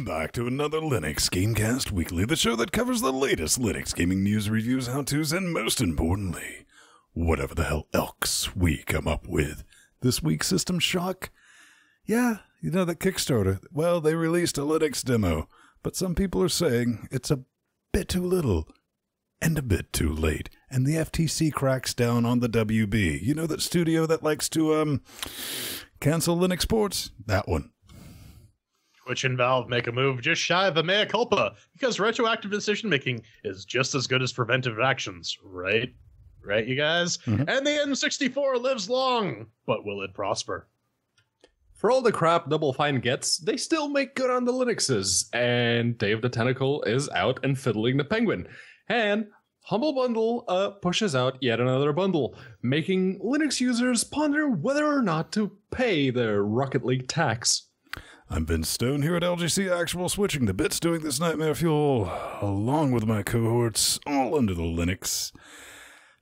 back to another Linux Gamecast Weekly, the show that covers the latest Linux gaming news, reviews, how-tos, and most importantly, whatever the hell else we come up with. This week's System Shock? Yeah, you know that Kickstarter, well, they released a Linux demo, but some people are saying it's a bit too little and a bit too late, and the FTC cracks down on the WB. You know that studio that likes to, cancel Linux ports? That one. Twitch and Valve make a move just shy of a mea culpa, because retroactive decision-making is just as good as preventive actions, right? Right, you guys? Mm-hmm. And the N64 lives long, but will it prosper? For all the crap Double Fine gets, they still make good on the Linuxes, and Dave the Tentacle is out and fiddling the Penguin. And Humble Bundle pushes out yet another bundle, making Linux users ponder whether or not to pay their Rocket League tax. I'm Vince Stone here at LGC Actual, switching the bits, doing this Nightmare Fuel, along with my cohorts, all under the Linux.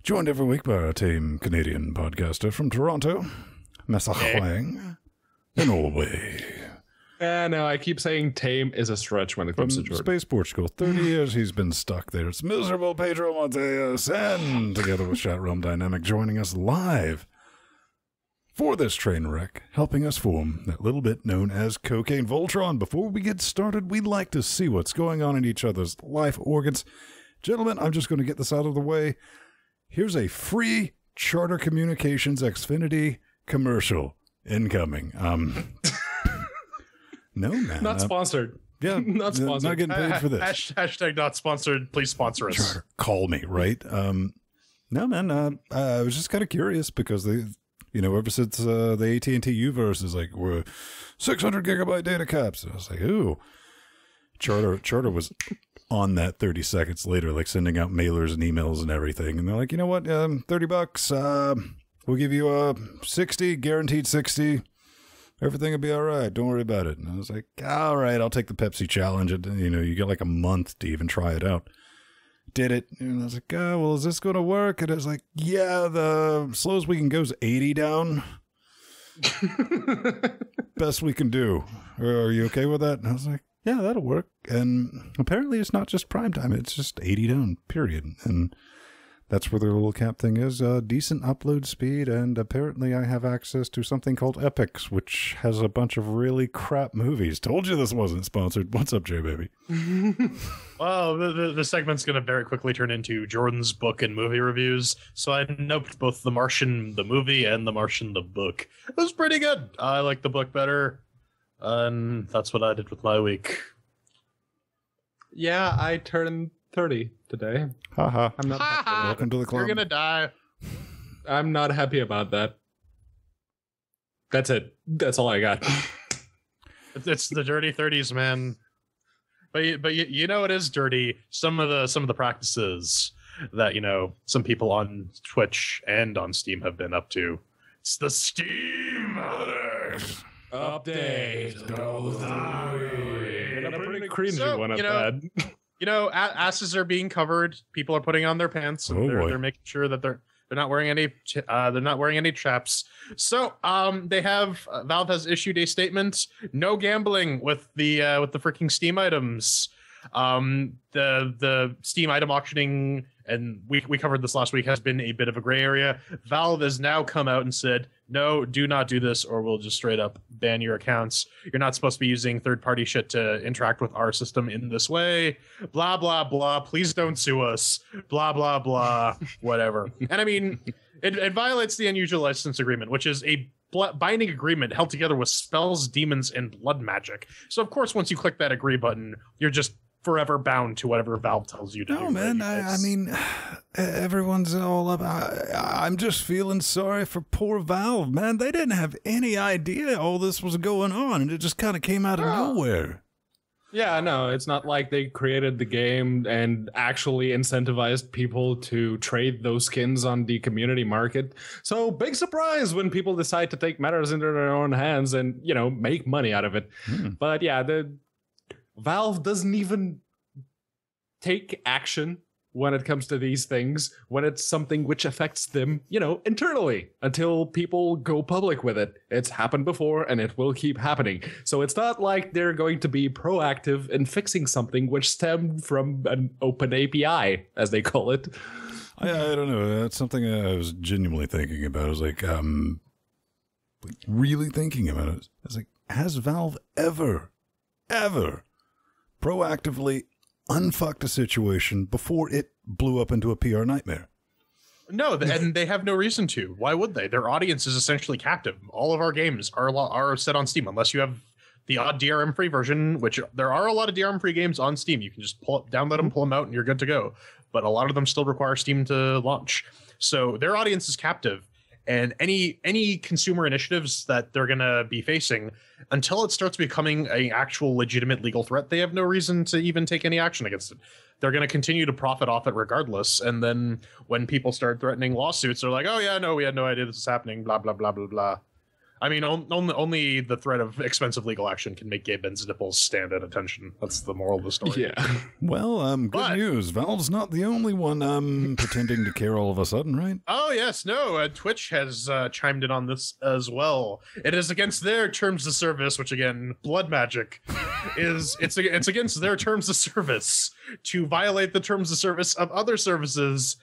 Joined every week by our tame Canadian podcaster from Toronto, Massa Huang, in Norway. No, I keep saying tame is a stretch when it comes to Jordan. Space Portugal, 30 years he's been stuck there. It's miserable Pedro Monteas, and together with Chat Realm Dynamic, joining us live for this train wreck, helping us form that little bit known as Cocaine Voltron. Before we get started, we'd like to see what's going on in each other's life organs. Gentlemen, I'm just going to get this out of the way. Here's a free Charter Communications Xfinity commercial incoming. No, man. Not sponsored. Yeah, not sponsored. Not getting paid for this. Hashtag not sponsored. Please sponsor us. Charter, call me, right? No, man. I was just kind of curious because they... You know, ever since the AT&T U-verse is like, we're 600 gigabyte data caps. I was like, ooh. Charter was on that 30 seconds later, like sending out mailers and emails and everything. And they're like, you know what, $30, we'll give you a 60, guaranteed 60. Everything will be all right. Don't worry about it. And I was like, all right, I'll take the Pepsi challenge. And, you know, you get like a month to even try it out. Did it, and I was like, oh, well, is this going to work? And I was like, yeah, the slowest we can go is 80 down. Best we can do. Are you okay with that? And I was like, yeah, that'll work. And apparently it's not just prime time, it's just 80 down, period. And that's where their little cap thing is. Decent upload speed, and apparently I have access to something called Epix, which has a bunch of really crap movies. Told you this wasn't sponsored. What's up, J-Baby? Well, the segment's going to very quickly turn into Jordan's book and movie reviews. So I noped both The Martian, the movie, and The Martian, the book. It was pretty good. I like the book better. And that's what I did with my week. Yeah, I turned 30 today. Haha. I'm not happy. Welcome to the club. You're going to die. I'm not happy about that. That's it. That's all I got. It's the dirty 30s, man. But you know it is dirty. Some of the practices that, you know, some people on Twitch and on Steam have been up to. It's the Steam Update. A pretty cringy one at that. You know, asses are being covered. People are putting on their pants, and they're making sure that they're not wearing any chaps. So Valve has issued a statement: no gambling with the freaking Steam items. The Steam item auctioning, and we covered this last week, has been a bit of a gray area. Valve has now come out and said, no, do not do this, or we'll just straight up ban your accounts. You're not supposed to be using third-party shit to interact with our system in this way. Blah, blah, blah. Please don't sue us. Blah, blah, blah. Whatever. And I mean, it violates the unusual license agreement, which is a binding agreement held together with spells, demons, and blood magic. So, of course, once you click that agree button, you're just forever bound to whatever Valve tells you to do. No, man, I mean, everyone's all up. I'm just feeling sorry for poor Valve, man. They didn't have any idea all this was going on, and it just kind of came out of nowhere. Yeah, no, it's not like they created the game and actually incentivized people to trade those skins on the community market. So big surprise when people decide to take matters into their own hands and, you know, make money out of it. But yeah, the Valve doesn't even take action when it comes to these things, when it's something which affects them, internally, until people go public with it. It's happened before and it will keep happening. So it's not like they're going to be proactive in fixing something which stemmed from an open API, as they call it. I don't know. That's something I was genuinely thinking about. I was like, really thinking about it. I was like, has Valve ever proactively unfucked a situation before it blew up into a PR nightmare? No, and they have no reason to. Why would they? Their audience is essentially captive. All of our games are set on Steam, unless you have the odd DRM-free version, which there are a lot of DRM-free games on Steam. You can just download them, pull them out, and you're good to go. But a lot of them still require Steam to launch. So their audience is captive. And any consumer initiatives that they're going to be facing, until it starts becoming an actual legitimate legal threat, they have no reason to even take any action against it. They're going to continue to profit off it regardless. And then when people start threatening lawsuits, they're like, oh, yeah, no, we had no idea this was happening, blah, blah, blah, blah, blah. I mean, only the threat of expensive legal action can make Gabe Ben's nipples stand at attention. That's the moral of the story. Yeah. Well, good news. Valve's not the only one pretending to care all of a sudden, right? Oh, yes. No, Twitch has chimed in on this as well. It is against their terms of service, which, again, blood magic, it's against their terms of service to violate the terms of service of other services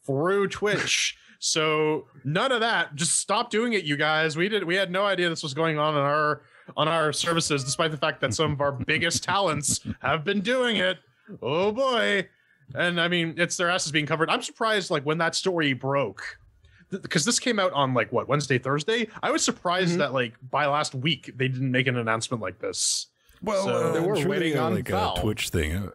through Twitch. So none of that. Just stop doing it, you guys. We had no idea this was going on our services, despite the fact that some of our biggest talents have been doing it. Oh boy. And I mean, it's their asses being covered. I'm surprised, like, when that story broke, because this came out on like Wednesday, Thursday. I was surprised that like by last week they didn't make an announcement like this. Well, So- They were waiting on like Valve. a Twitch thing.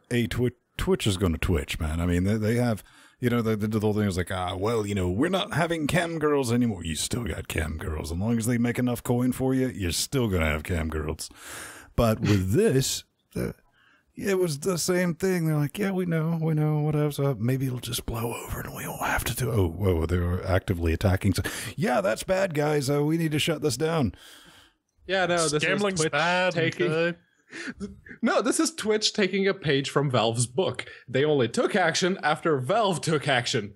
Twitch is going to Twitch, man. I mean, they have, the whole thing was like, we're not having cam girls anymore. You still got cam girls. As long as they make enough coin for you, you're still going to have cam girls. But with this, it was the same thing. They're like, yeah, we know what else. Maybe it'll just blow over and we won't have to do. Oh, whoa, they were actively attacking. So, yeah, that's bad, guys. We need to shut this down. Yeah, no, this Gambling's is Twitch bad. taking... Good. No, this is Twitch taking a page from Valve's book. They only took action after Valve took action.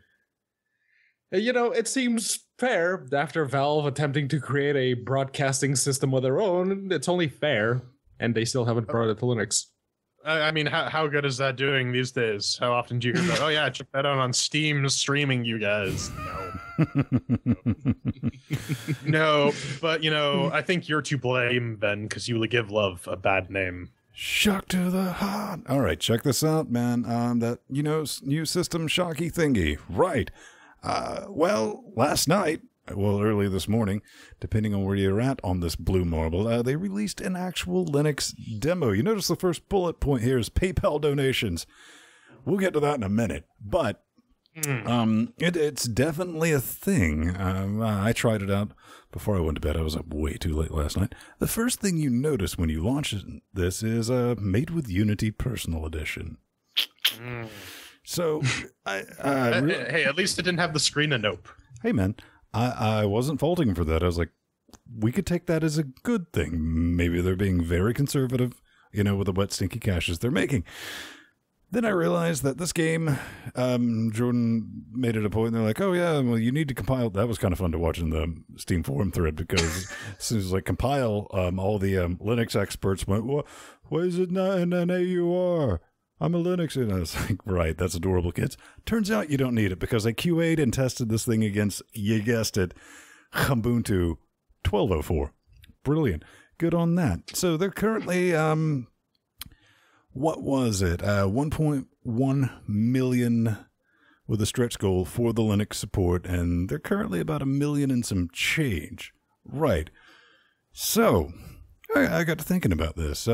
It seems fair after Valve attempting to create a broadcasting system of their own. It's only fair, and they still haven't brought it to Linux. I mean, how good is that doing these days? How often do you hear that? Oh yeah, check that out on Steam streaming, you guys. No, but I think you're to blame, Ben, because you give love a bad name. Shock to the heart. All right, check this out, man. That new system shocky thingy. Right. Last night, early this morning, depending on where you're at on this blue marble, they released an actual Linux demo. You notice the first bullet point here is PayPal donations. We'll get to that in a minute, but it's definitely a thing. I tried it out before I went to bed. I was up way too late last night. The first thing you notice when you launch this is Made with Unity Personal Edition. So, Hey, at least it didn't have the screen of nope. Hey, man, I wasn't faulting for that. I was like, we could take that as a good thing. Maybe they're being very conservative, with the wet, stinky caches they're making. Then I realized that this game, Jordan made it a point. They're like, oh, yeah, well, you need to compile. That was kind of fun to watch in the Steam forum thread, because as soon as compile, all the Linux experts went, why is it not in an AUR? I'm a Linux, and I was like, right, that's adorable, kids. Turns out you don't need it, because I QA'd and tested this thing against, you guessed it, Ubuntu 1204. Brilliant. Good on that. So they're currently, what was it? 1.1 million with a stretch goal for the Linux support, and they're currently about 1 million and some change. Right. So I got to thinking about this.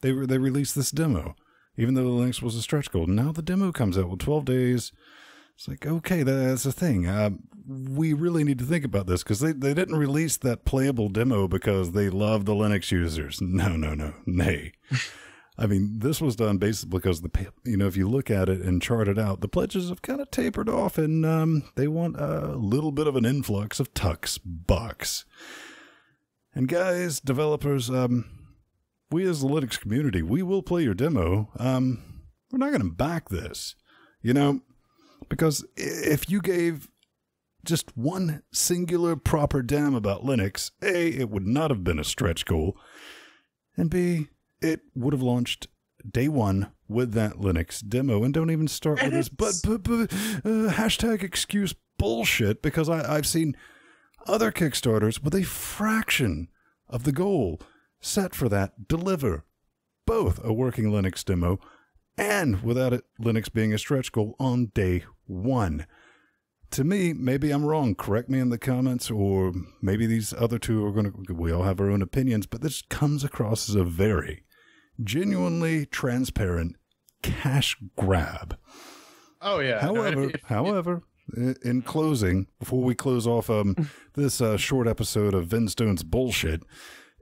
They released this demo. Even though the Linux was a stretch goal, now the demo comes out with 12 days. It's like, okay, that's the thing. We really need to think about this, because they didn't release that playable demo because they love the Linux users. No, nay. I mean, this was done basically because if you look at it and chart it out, the pledges have kind of tapered off, and they want a little bit of an influx of Tux bucks. And guys, developers, we as the Linux community, we will play your demo. We're not going to back this. You know, because if you gave just one singular proper damn about Linux, A, it would not have been a stretch goal, and B, it would have launched day one with that Linux demo. And don't even start with this hashtag excuse bullshit, because I've seen other Kickstarters with a fraction of the goal set for that deliver both a working Linux demo and without it Linux being a stretch goal on day one. To me, maybe I'm wrong. Correct me in the comments, or maybe these other two are going to, we all have our own opinions, but this comes across as a very genuinely transparent cash grab. Oh, yeah. However, in closing, before we close off this short episode of Vin Stone's bullshit,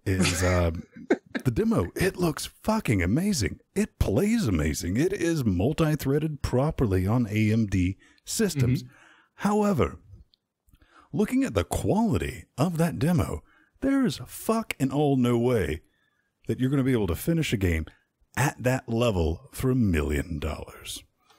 is the demo. It looks fucking amazing. It plays amazing. It is multi-threaded properly on AMD systems. However, looking at the quality of that demo, there is fucking all no way that you're going to be able to finish a game at that level for $1 million.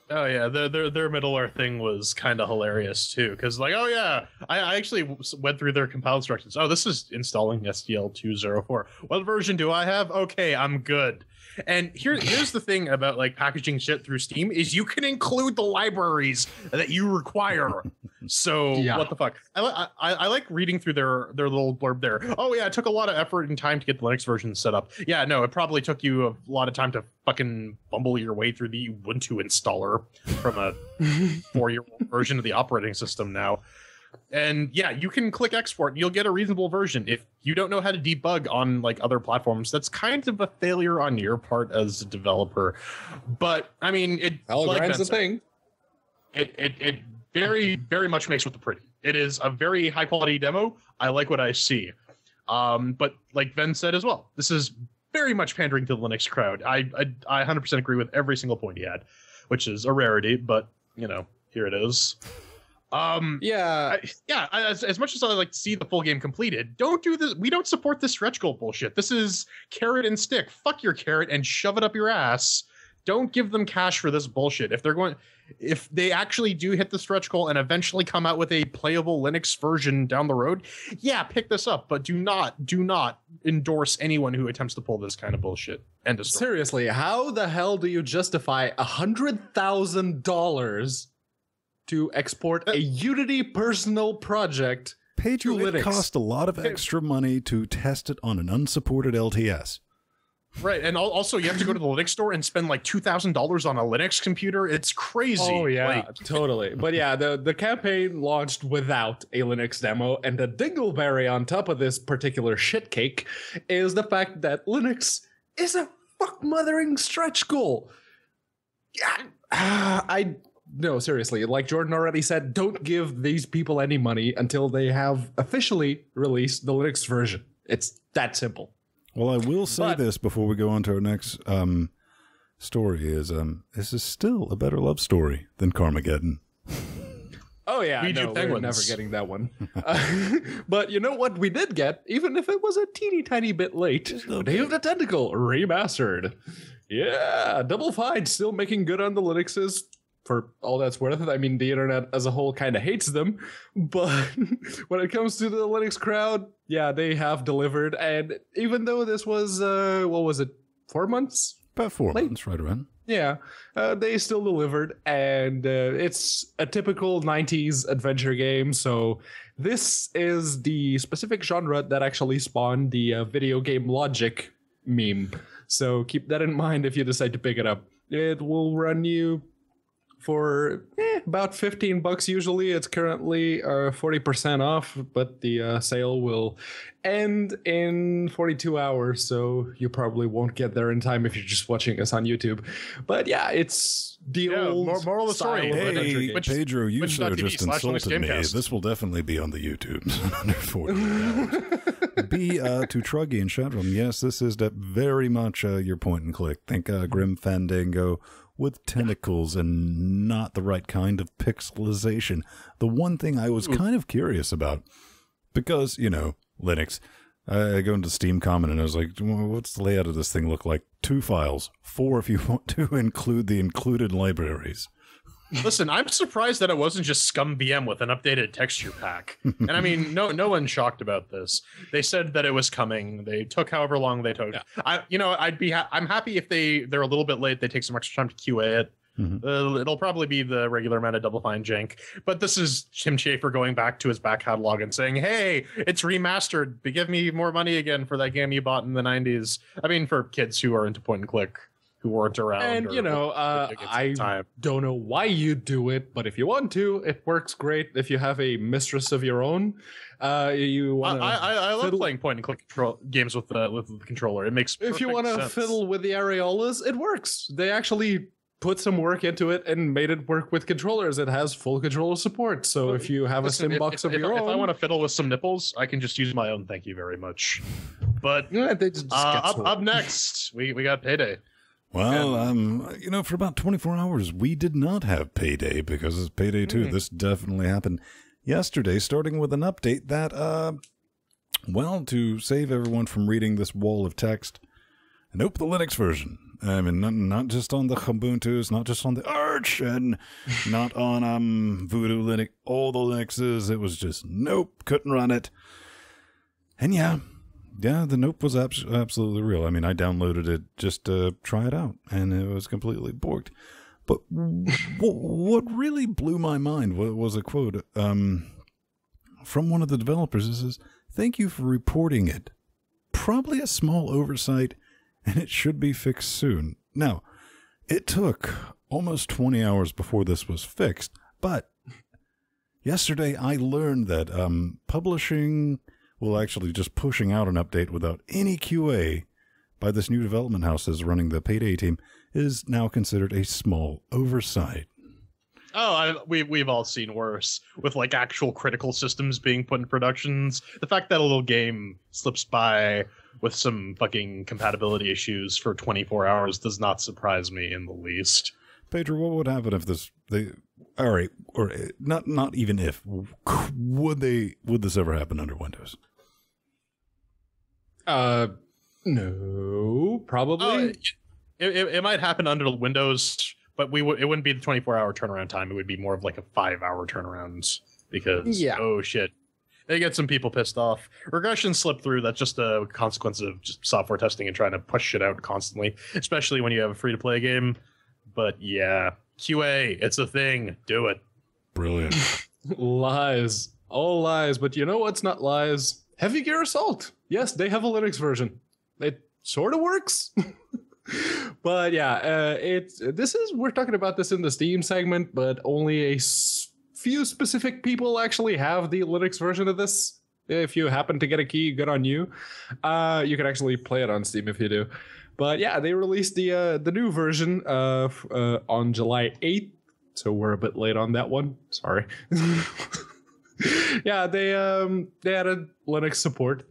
Oh yeah, their middleware thing was kind of hilarious too, because like, oh yeah, I actually went through their compile instructions. Oh, this is installing SDL204. What version do I have? Okay, I'm good. And here's the thing about like packaging shit through Steam is you can include the libraries that you require. So what the fuck? I like reading through their little blurb there. Oh yeah, it took a lot of effort and time to get the Linux version set up. Yeah, no, it probably took you a lot of time to fucking bumble your way through the Ubuntu installer from a 4-year-old version of the operating system now. And yeah, you can click export and you'll get a reasonable version. If you don't know how to debug on like other platforms, that's kind of a failure on your part as a developer. But I mean, Grinds the thing. It very, very much makes with the pretty. It is a very high quality demo. I like what I see. But like Ben said as well, this is very much pandering to the Linux crowd. I 100% agree with every single point he had, which is a rarity, but you know, here it is. As much as I like to see the full game completed, don't do this. We don't support this stretch goal bullshit. This is carrot and stick. Fuck your carrot and shove it up your ass. Don't give them cash for this bullshit. If they actually do hit the stretch goal and eventually come out with a playable Linux version down the road, yeah, pick this up. But do not endorse anyone who attempts to pull this kind of bullshit. End of story. Seriously, how the hell do you justify $100,000 to export a Unity personal project Pedro, to Linux? It cost a lot of extra money to test it on an unsupported LTS. Right, and also you have to go to the Linux store and spend like $2,000 on a Linux computer. It's crazy. Oh yeah, totally. But yeah, the campaign launched without a Linux demo, and the dingleberry on top of this particular shit cake is the fact that Linux is a fuck mothering stretch goal. Yeah, no, seriously, like Jordan already said, don't give these people any money until they have officially released the Linux version. It's that simple. Well, I will say this before we go on to our next story is this is still a better love story than Carmageddon. Oh yeah, we're never getting that one. But you know what we did get, even if it was a teeny tiny bit late? Day of the Tentacle remastered. Yeah, Double Fine still making good on the Linuxes. For all that's worth. I mean, the internet as a whole kind of hates them, but when it comes to the Linux crowd, yeah, they have delivered. And even though this was, 4 months? About 4 months, right around. Yeah, they still delivered, and it's a typical 90s adventure game, so this is the specific genre that actually spawned the video game logic meme. So keep that in mind if you decide to pick it up. It will run you for about $15 usually. It's currently 40% off, but the sale will end in 42 hours, so you probably won't get there in time if you're just watching us on YouTube. But yeah, it's the old moral of the story. Hey, Pedro, you should have just insulted me. This will definitely be on the YouTube under 40 hours. B, to Truggy and Shadram, yes, this is very much your point and click. Think Grim Fandango with tentacles and not the right kind of pixelization. The one thing I was kind of curious about, because, you know, Linux, I go into Steam comment and I was like, what's the layout of this thing look like? 2 files, 4 if you want to include the included libraries. Listen, I'm surprised that it wasn't just Scum VM with an updated texture pack. And I mean, no one's shocked about this. They said that it was coming. They took however long they took. Yeah. I'm happy if they're a little bit late. They take some extra time to QA it. It'll probably be the regular amount of Double Fine jank. But this is Tim Schafer going back to his back catalog and saying, "Hey, it's remastered. Give me more money again for that game you bought in the '90s." I mean, for kids who are into point and click, who weren't around. And I don't know why you do it, but if you want to, it works great. If you have a mistress of your own, you want. I love playing point and click games with the controller. It makes if you want to fiddle with the areolas, it works. They actually put some work into it and made it work with controllers. It has full controller support. So if you have a sim box of your own, if I want to fiddle with some nipples, I can just use my own. Thank you very much. But they just up next, we got Payday. Well, for about 24 hours, we did not have Payday because it's Payday 2. This definitely happened yesterday, starting with an update that, to save everyone from reading this wall of text, nope, the Linux version. I mean, not just on the Ubuntu's, not just on the Arch, and not on Voodoo Linux, all the Linuxes. It was just, nope, couldn't run it. And yeah, the nope was absolutely real. I mean, I downloaded it just to try it out, and it was completely borked. But what really blew my mind was a quote from one of the developers. It says, "Thank you for reporting it. Probably a small oversight, and it should be fixed soon." Now, it took almost 20 hours before this was fixed, but yesterday I learned that publishing, actually just pushing out an update without any QA by this new development house that's running the Payday team is now considered a small oversight. Oh, we've all seen worse with like actual critical systems being put in productions. The fact that a little game slips by with some fucking compatibility issues for 24 hours does not surprise me in the least. Pedro, what would happen if not even if, would this ever happen under Windows? No, probably. It might happen under Windows, but it wouldn't be the 24-hour turnaround time. It would be more of like a 5-hour turnaround because oh shit, they get some people pissed off. Regression slip through. That's just a consequence of just software testing and trying to push shit out constantly, especially when you have a free-to-play game. But yeah, QA, it's a thing. Do it. Brilliant. Lies. All lies. But you know what's not lies? Heavy Gear Assault. Yes, they have a Linux version. It sort of works. But yeah, we're talking about this in the Steam segment, but only a few specific people actually have the Linux version of this. If you happen to get a key, good on you. You can actually play it on Steam if you do. But yeah, they released the new version on July 8th, so we're a bit late on that one. Sorry. Yeah, they added Linux support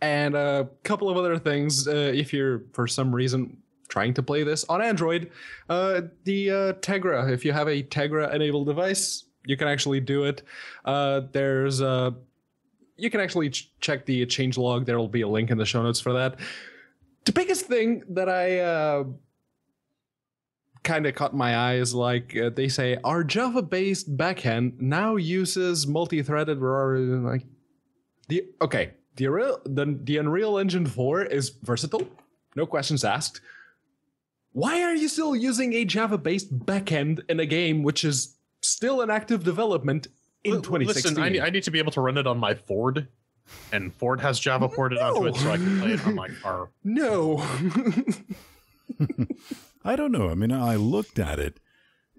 and a couple of other things. If you're for some reason trying to play this on Android, the Tegra. If you have a Tegra enabled device, you can actually do it. You can actually check the changelog. There will be a link in the show notes for that. The biggest thing that I kind of caught my eye is they say our Java-based backend now uses multi-threaded. The Unreal Engine 4 is versatile, no questions asked. Why are you still using a Java-based backend in a game which is still in active development in 2016? Listen, I need to be able to run it on my Ford. And Ford has Java ported onto it, so I can play it on my car. No. I don't know. I mean, I looked at it.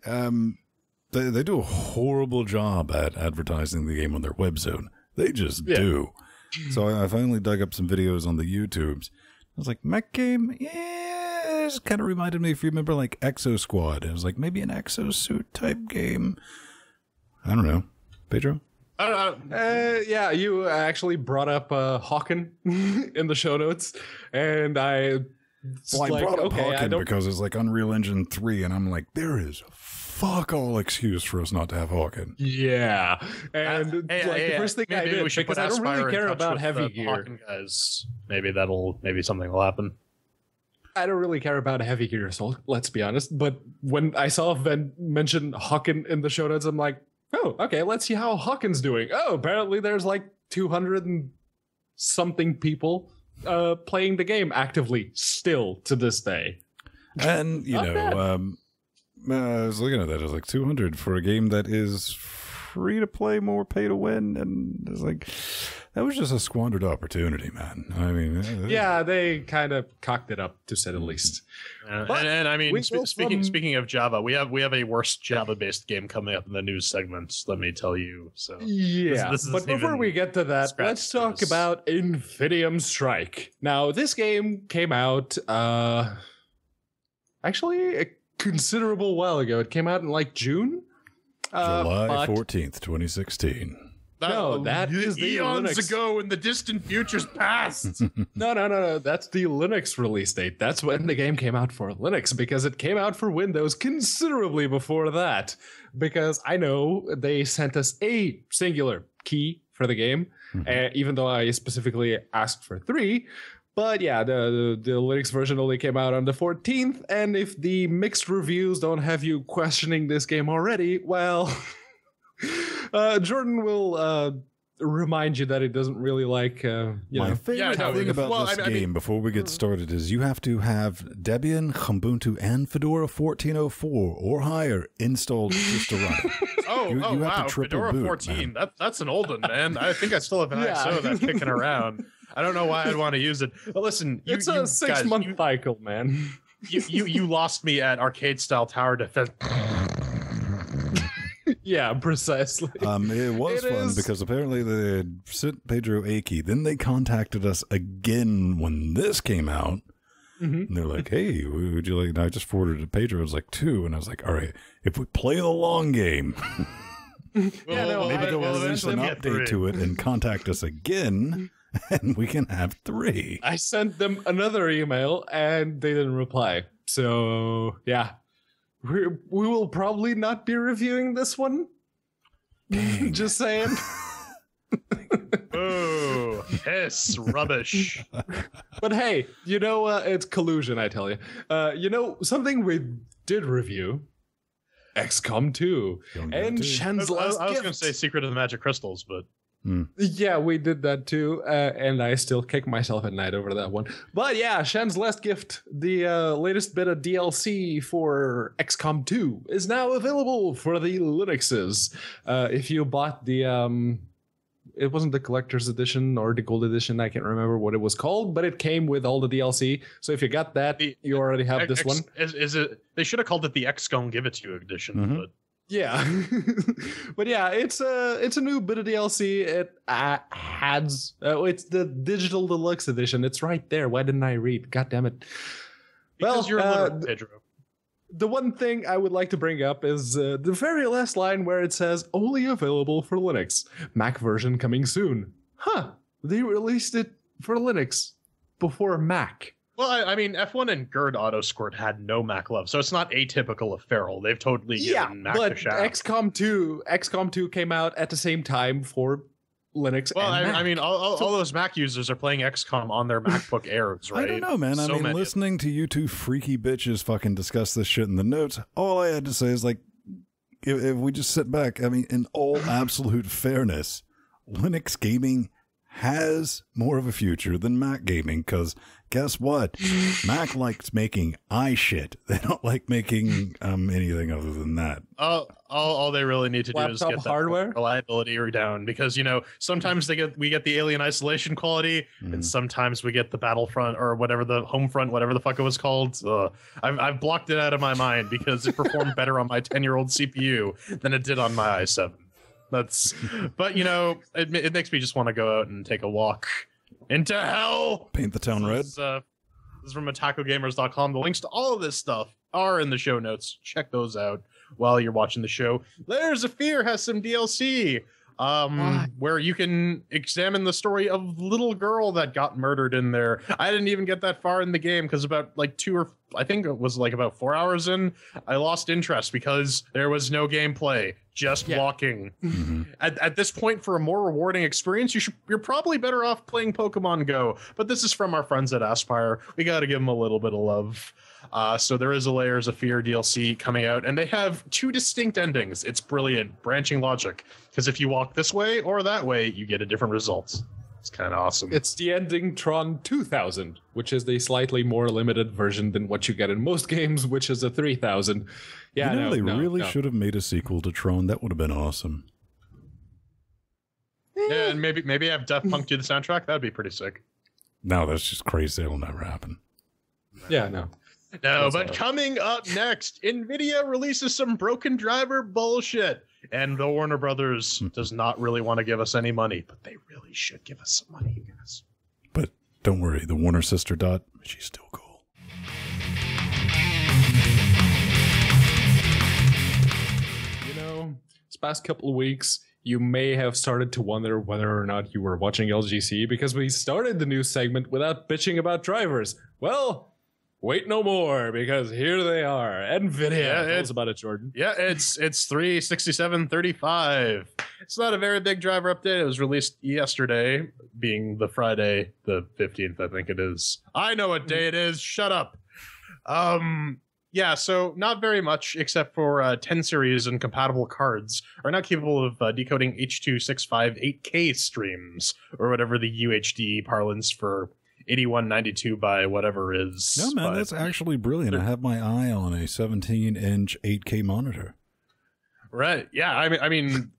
They do a horrible job at advertising the game on their web zone. They just do. So I finally dug up some videos on the YouTubes. I was like, mech game? Yeah, it kind of reminded me, if you remember, like Exo Squad. It was like maybe an exosuit type game. I don't know. Pedro? Yeah, you actually brought up Hawken in the show notes, and I brought up Hawken because it's like Unreal Engine 3, and I'm like, there is fuck all excuse for us not to have Hawken. Yeah, and the first thing I did, because I don't really care about Heavy Gear. Hawken guys. Maybe something will happen. I don't really care about Heavy Gear Assault, let's be honest. But when I saw Ven mention Hawken in the show notes, I'm like, oh, okay, let's see how Hawken's doing. Oh, apparently there's like 200 and something people playing the game actively still to this day. And, you know, I was looking at that. It was like 200 for a game that is free to play, more pay to win. And it's like, that was just a squandered opportunity, man. I mean, yeah, they kind of cocked it up, to say the least. And I mean, speaking of Java, we have a worse Java-based game coming up in the news segments. Let me tell you. So yeah, but before we get to that, let's talk about Infidium Strike. Now, this game came out actually a considerable while ago. It came out in like June, July 14th, 2016. No, that is the eons Linux ago in the distant future's past. No. That's the Linux release date. That's when the game came out for Linux, because it came out for Windows considerably before that. Because I know they sent us a singular key for the game, even though I specifically asked for 3. But yeah, the Linux version only came out on the 14th, and if the mixed reviews don't have you questioning this game already, well... Jordan will remind you that he doesn't really like my favorite thing about this game before we get started is you have to have Debian, Ubuntu, and Fedora 1404 or higher installed just to run it. You have wow, to triple Fedora boot, 14. That's an old one, man. I think I still have an ISO that's kicking around. I don't know why I'd want to use it. But listen, it's a 6-month cycle, man. You lost me at arcade style tower defense. Yeah, precisely. It was fun because apparently they had sent Pedro a key. Then they contacted us again when this came out. And they're like, hey, would you like... And I just forwarded to Pedro. It was like 2. And I was like, all right, if we play the long game, maybe they'll release an update to it and contact us again, and we can have 3. I sent them another email, and they didn't reply. So, yeah. We will probably not be reviewing this one. Dang. Just saying. Oh, piss, rubbish. But hey, you know, it's collusion, I tell you. You know, something we did review, XCOM 2, and Shen's Last Gift. I was going to say Secret of the Magic Crystals, but... Yeah, we did that too, and I still kick myself at night over that one. But yeah, Shen's Last Gift, the latest bit of DLC for XCOM 2, is now available for the Linuxes. If you bought the, it wasn't the Collector's Edition or the Gold Edition, I can't remember what it was called, but it came with all the DLC. So if you got that, you already have this one. Is it? They should have called it the XCOM Give It To You Edition, but... Yeah, but yeah, it's a new bit of DLC. It has it's the digital deluxe edition. It's right there. Why didn't I read? God damn it! Because you're literal, Pedro. The one thing I would like to bring up is the very last line where it says only available for Linux. Mac version coming soon. Huh? They released it for Linux before Mac. Well, I mean, F1 and GERD Autosquirt had no Mac love, so it's not atypical of Feral. They've totally given Mac a shot. XCOM 2 came out at the same time for Linux. Well, and Mac. I mean, all those Mac users are playing XCOM on their MacBook Airs, right? I don't know, man. I mean, listening to you two freaky bitches fucking discuss this shit in the notes, all I had to say is, like, if we just sit back, I mean, in all absolute fairness, Linux gaming has more of a future than Mac gaming, because guess what? Mac likes making shit. They don't like making anything other than that. All they really need to do is get hardware reliability down, because, you know, sometimes we get the Alien Isolation quality, and sometimes we get the Battlefront or whatever, the Homefront, whatever the fuck it was called. I've blocked it out of my mind because it performed better on my 10-year-old CPU than it did on my i7. But you know, it makes me just want to go out and take a walk into hell. Paint the town red. This is from MatacoGamers.com. The links to all of this stuff are in the show notes. Check those out while you're watching the show. Layers of Fear has some DLC. where you can examine the story of the little girl that got murdered in there. I didn't even get that far in the game because about like about 4 hours in, I lost interest because there was no gameplay, just walking. At this point, for a more rewarding experience, you're probably better off playing Pokemon Go. But this is from our friends at Aspyr. We got to give them a little bit of love. So there is a Layers of Fear DLC coming out, and they have 2 distinct endings. It's brilliant, branching logic, because if you walk this way or that way, you get a different result. It's kind of awesome. It's the ending Tron 2000, which is the slightly more limited version than what you get in most games, which is a 3000. Yeah, you know, they really should have made a sequel to Tron. That would have been awesome. Yeah, and maybe have Daft Punk do the soundtrack. That'd be pretty sick. No, that's just crazy. It'll never happen. Yeah, no. No, but coming up next, NVIDIA releases some broken driver bullshit. And the Warner Brothers does not really want to give us any money, but they really should give us some money, you guys. But don't worry, the Warner sister Dot, she's still cool. You know, this past couple of weeks, you may have started to wonder whether or not you were watching LGC because we started the news segment without bitching about drivers. Well, wait no more, because here they are. NVIDIA. Tell us about it, Jordan. Yeah, it's 36735. It's not a very big driver update. It was released yesterday, being the Friday, the 15th, I think it is. I know what day it is. Shut up. Yeah, so not very much, except for 10 series and compatible cards are now capable of decoding H.265 8K streams, or whatever the UHD parlance for 8192 by whatever is. No, man, that's actually brilliant. I have my eye on a 17-inch 8K monitor. Right. Yeah. I mean,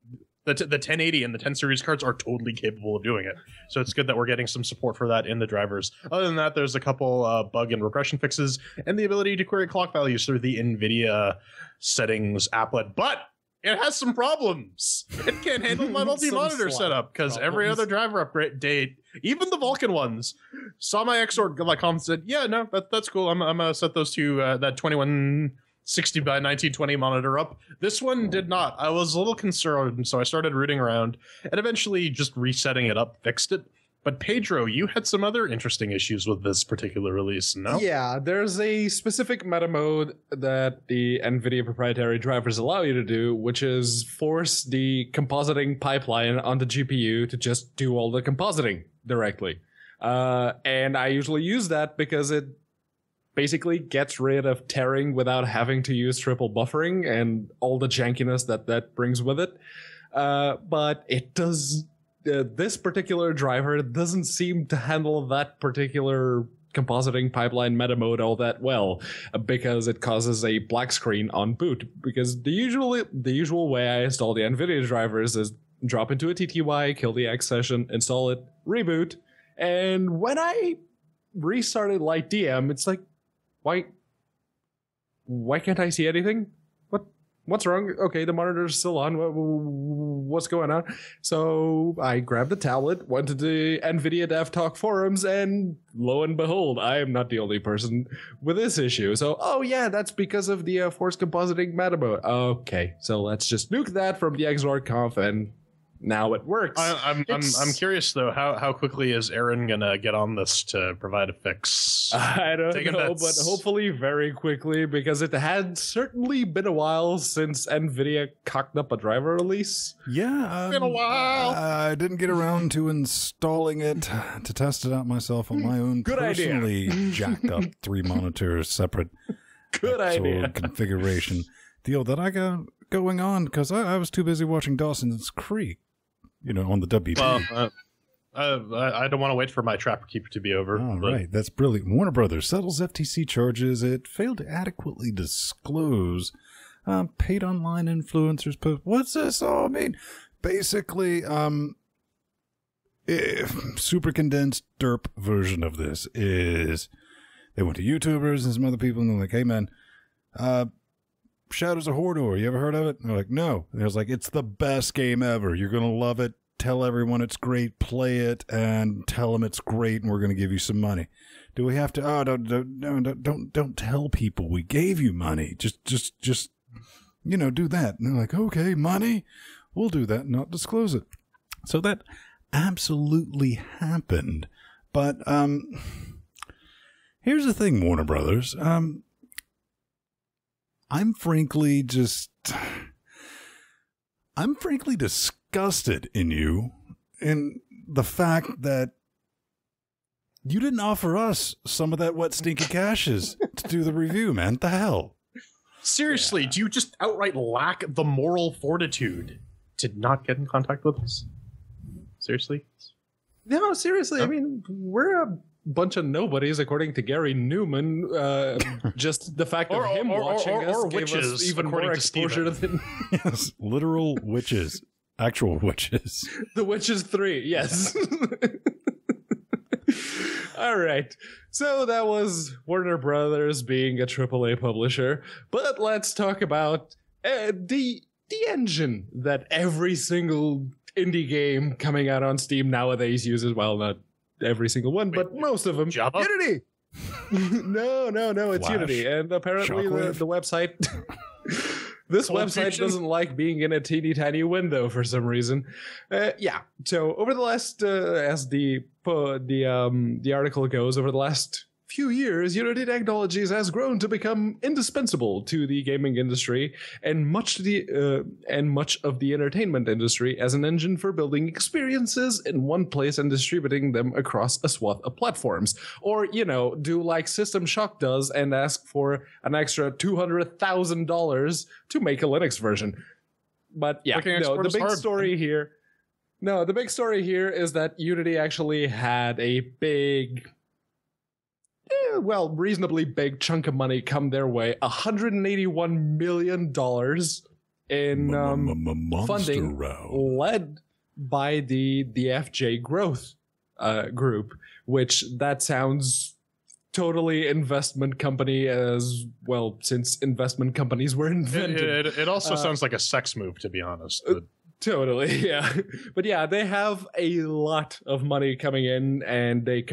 the 1080 and the 10 series cards are totally capable of doing it. So it's good that we're getting some support for that in the drivers. Other than that, there's a couple bug and regression fixes and the ability to query clock values through the NVIDIA settings applet. But it has some problems. It can't handle my multi-monitor setup because every other driver upgrade date, even the Vulcan ones, saw my XOR like comment said, yeah, no, that's cool. I'm gonna set those to that 2160 by 1920 monitor up. This one did not. I was a little concerned, so I started rooting around and eventually just resetting it up fixed it. But Pedro, you had some other interesting issues with this particular release, no? Yeah, there's a specific meta mode that the NVIDIA proprietary drivers allow you to do, which is force the compositing pipeline on the GPU to just do all the compositing directly. And I usually use that because it basically gets rid of tearing without having to use triple buffering and all the jankiness that brings with it. But it does... this particular driver doesn't seem to handle that particular compositing pipeline meta mode all that well, because it causes a black screen on boot. Because the usual way I install the NVIDIA drivers is drop into a TTY, kill the X session, install it, reboot, and when I restarted Light DM, it's like, why can't I see anything? What's wrong? Okay, the monitor's still on. What's going on? So I grabbed the tablet, went to the NVIDIA Dev Talk forums, and lo and behold, I am not the only person with this issue. So, oh yeah, that's because of the force compositing meta mode. Okay, so let's just nuke that from the XOR conf, and now it works. I'm curious though, how quickly is Aaron gonna get on this to provide a fix? I don't know, but hopefully very quickly, because it had certainly been a while since NVIDIA cocked up a driver release. Yeah, been a while. I didn't get around to installing it to test it out myself on my own. Good personally idea. Jacked up 3 monitors, separate Good idea. configuration deal that I got going on because I was too busy watching Dawson's Creek. You know, on the WB. Well, I don't want to wait for my Trapper Keeper to be over. Oh, right. That's brilliant. Warner Brothers settles FTC charges. It failed to adequately disclose paid online influencers post. What's this all mean? Basically, super condensed derp version of this is they went to YouTubers and some other people and they're like, hey, man, Shadows of Mordor, you ever heard of it? And they're like, no. And I was like, it's the best game ever. You're going to love it. Tell everyone it's great. Play it and tell them it's great, and we're going to give you some money. Do we have to? Oh, don't tell people we gave you money. Just do that. And they're like, okay, money. we'll do that and not disclose it. So that absolutely happened. But here's the thing, Warner Brothers. I'm frankly disgusted in you, in the fact that you didn't offer us some of that wet stinky cashes to do the review, man. What the hell? Seriously, do you just outright lack the moral fortitude to not get in contact with us? Seriously? No, seriously. I mean, we're a bunch of nobodies, according to Gary Newman. Just the fact of him watching us gave witches, us even more exposure than Yes, literal witches. Actual witches. The Witches 3, yes. All right. So that was Warner Brothers being a AAA publisher. But let's talk about the engine that every single indie game coming out on Steam nowadays uses. Well, not every single one, but most of them. Java? Unity! No, it's Flash. Unity. And apparently the website... This website doesn't like being in a teeny tiny window for some reason. Yeah. So over the last, as the article goes, over the last few years, Unity Technologies has grown to become indispensable to the gaming industry and much of the entertainment industry as an engine for building experiences in one place and distributing them across a swath of platforms. Or, do like System Shock does and ask for an extra $200,000 to make a Linux version. But yeah, the big story here is that Unity actually had a reasonably big chunk of money come their way, $181 million in funding led by the FJ Growth group, which that sounds totally investment company as well, since investment companies were invented. It also sounds like a sex move, to be honest. Totally, yeah. But yeah, they have a lot of money coming in, and they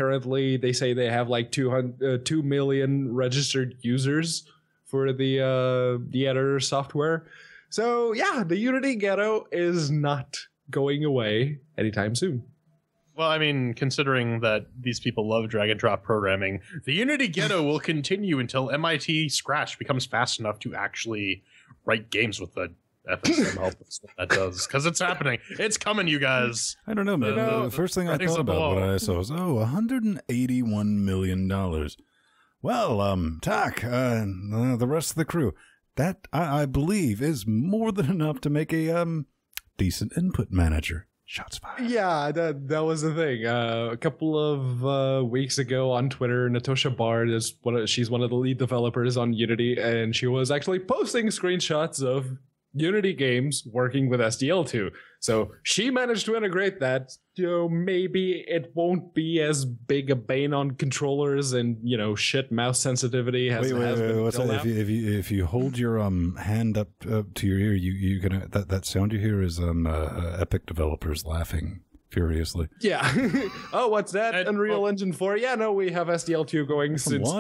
say they have like 2 million registered users for the editor software. So yeah, the Unity ghetto is not going away anytime soon. Well, I mean, considering that these people love drag and drop programming, the Unity ghetto will continue until MIT Scratch becomes fast enough to actually write games with the FSM help. That does, because it's happening. It's coming, you guys. I don't know, man. The first thing I thought about when I saw was, $181 million. Well, TAC, the rest of the crew, that I believe is more than enough to make a decent input manager. Shots fired. Yeah, that was the thing. A couple of weeks ago on Twitter, Natosha Bard she's one of the lead developers on Unity, and she was actually posting screenshots of Unity games working with SDL2. So she managed to integrate that. Maybe it won't be as big a bane on controllers and shit mouse sensitivity has been. What's that? If you hold your hand up to your ear, you can that sound you hear is Epic developers laughing furiously. Yeah. Oh, what's that? Unreal Engine 4. Yeah, no, we have SDL2 going since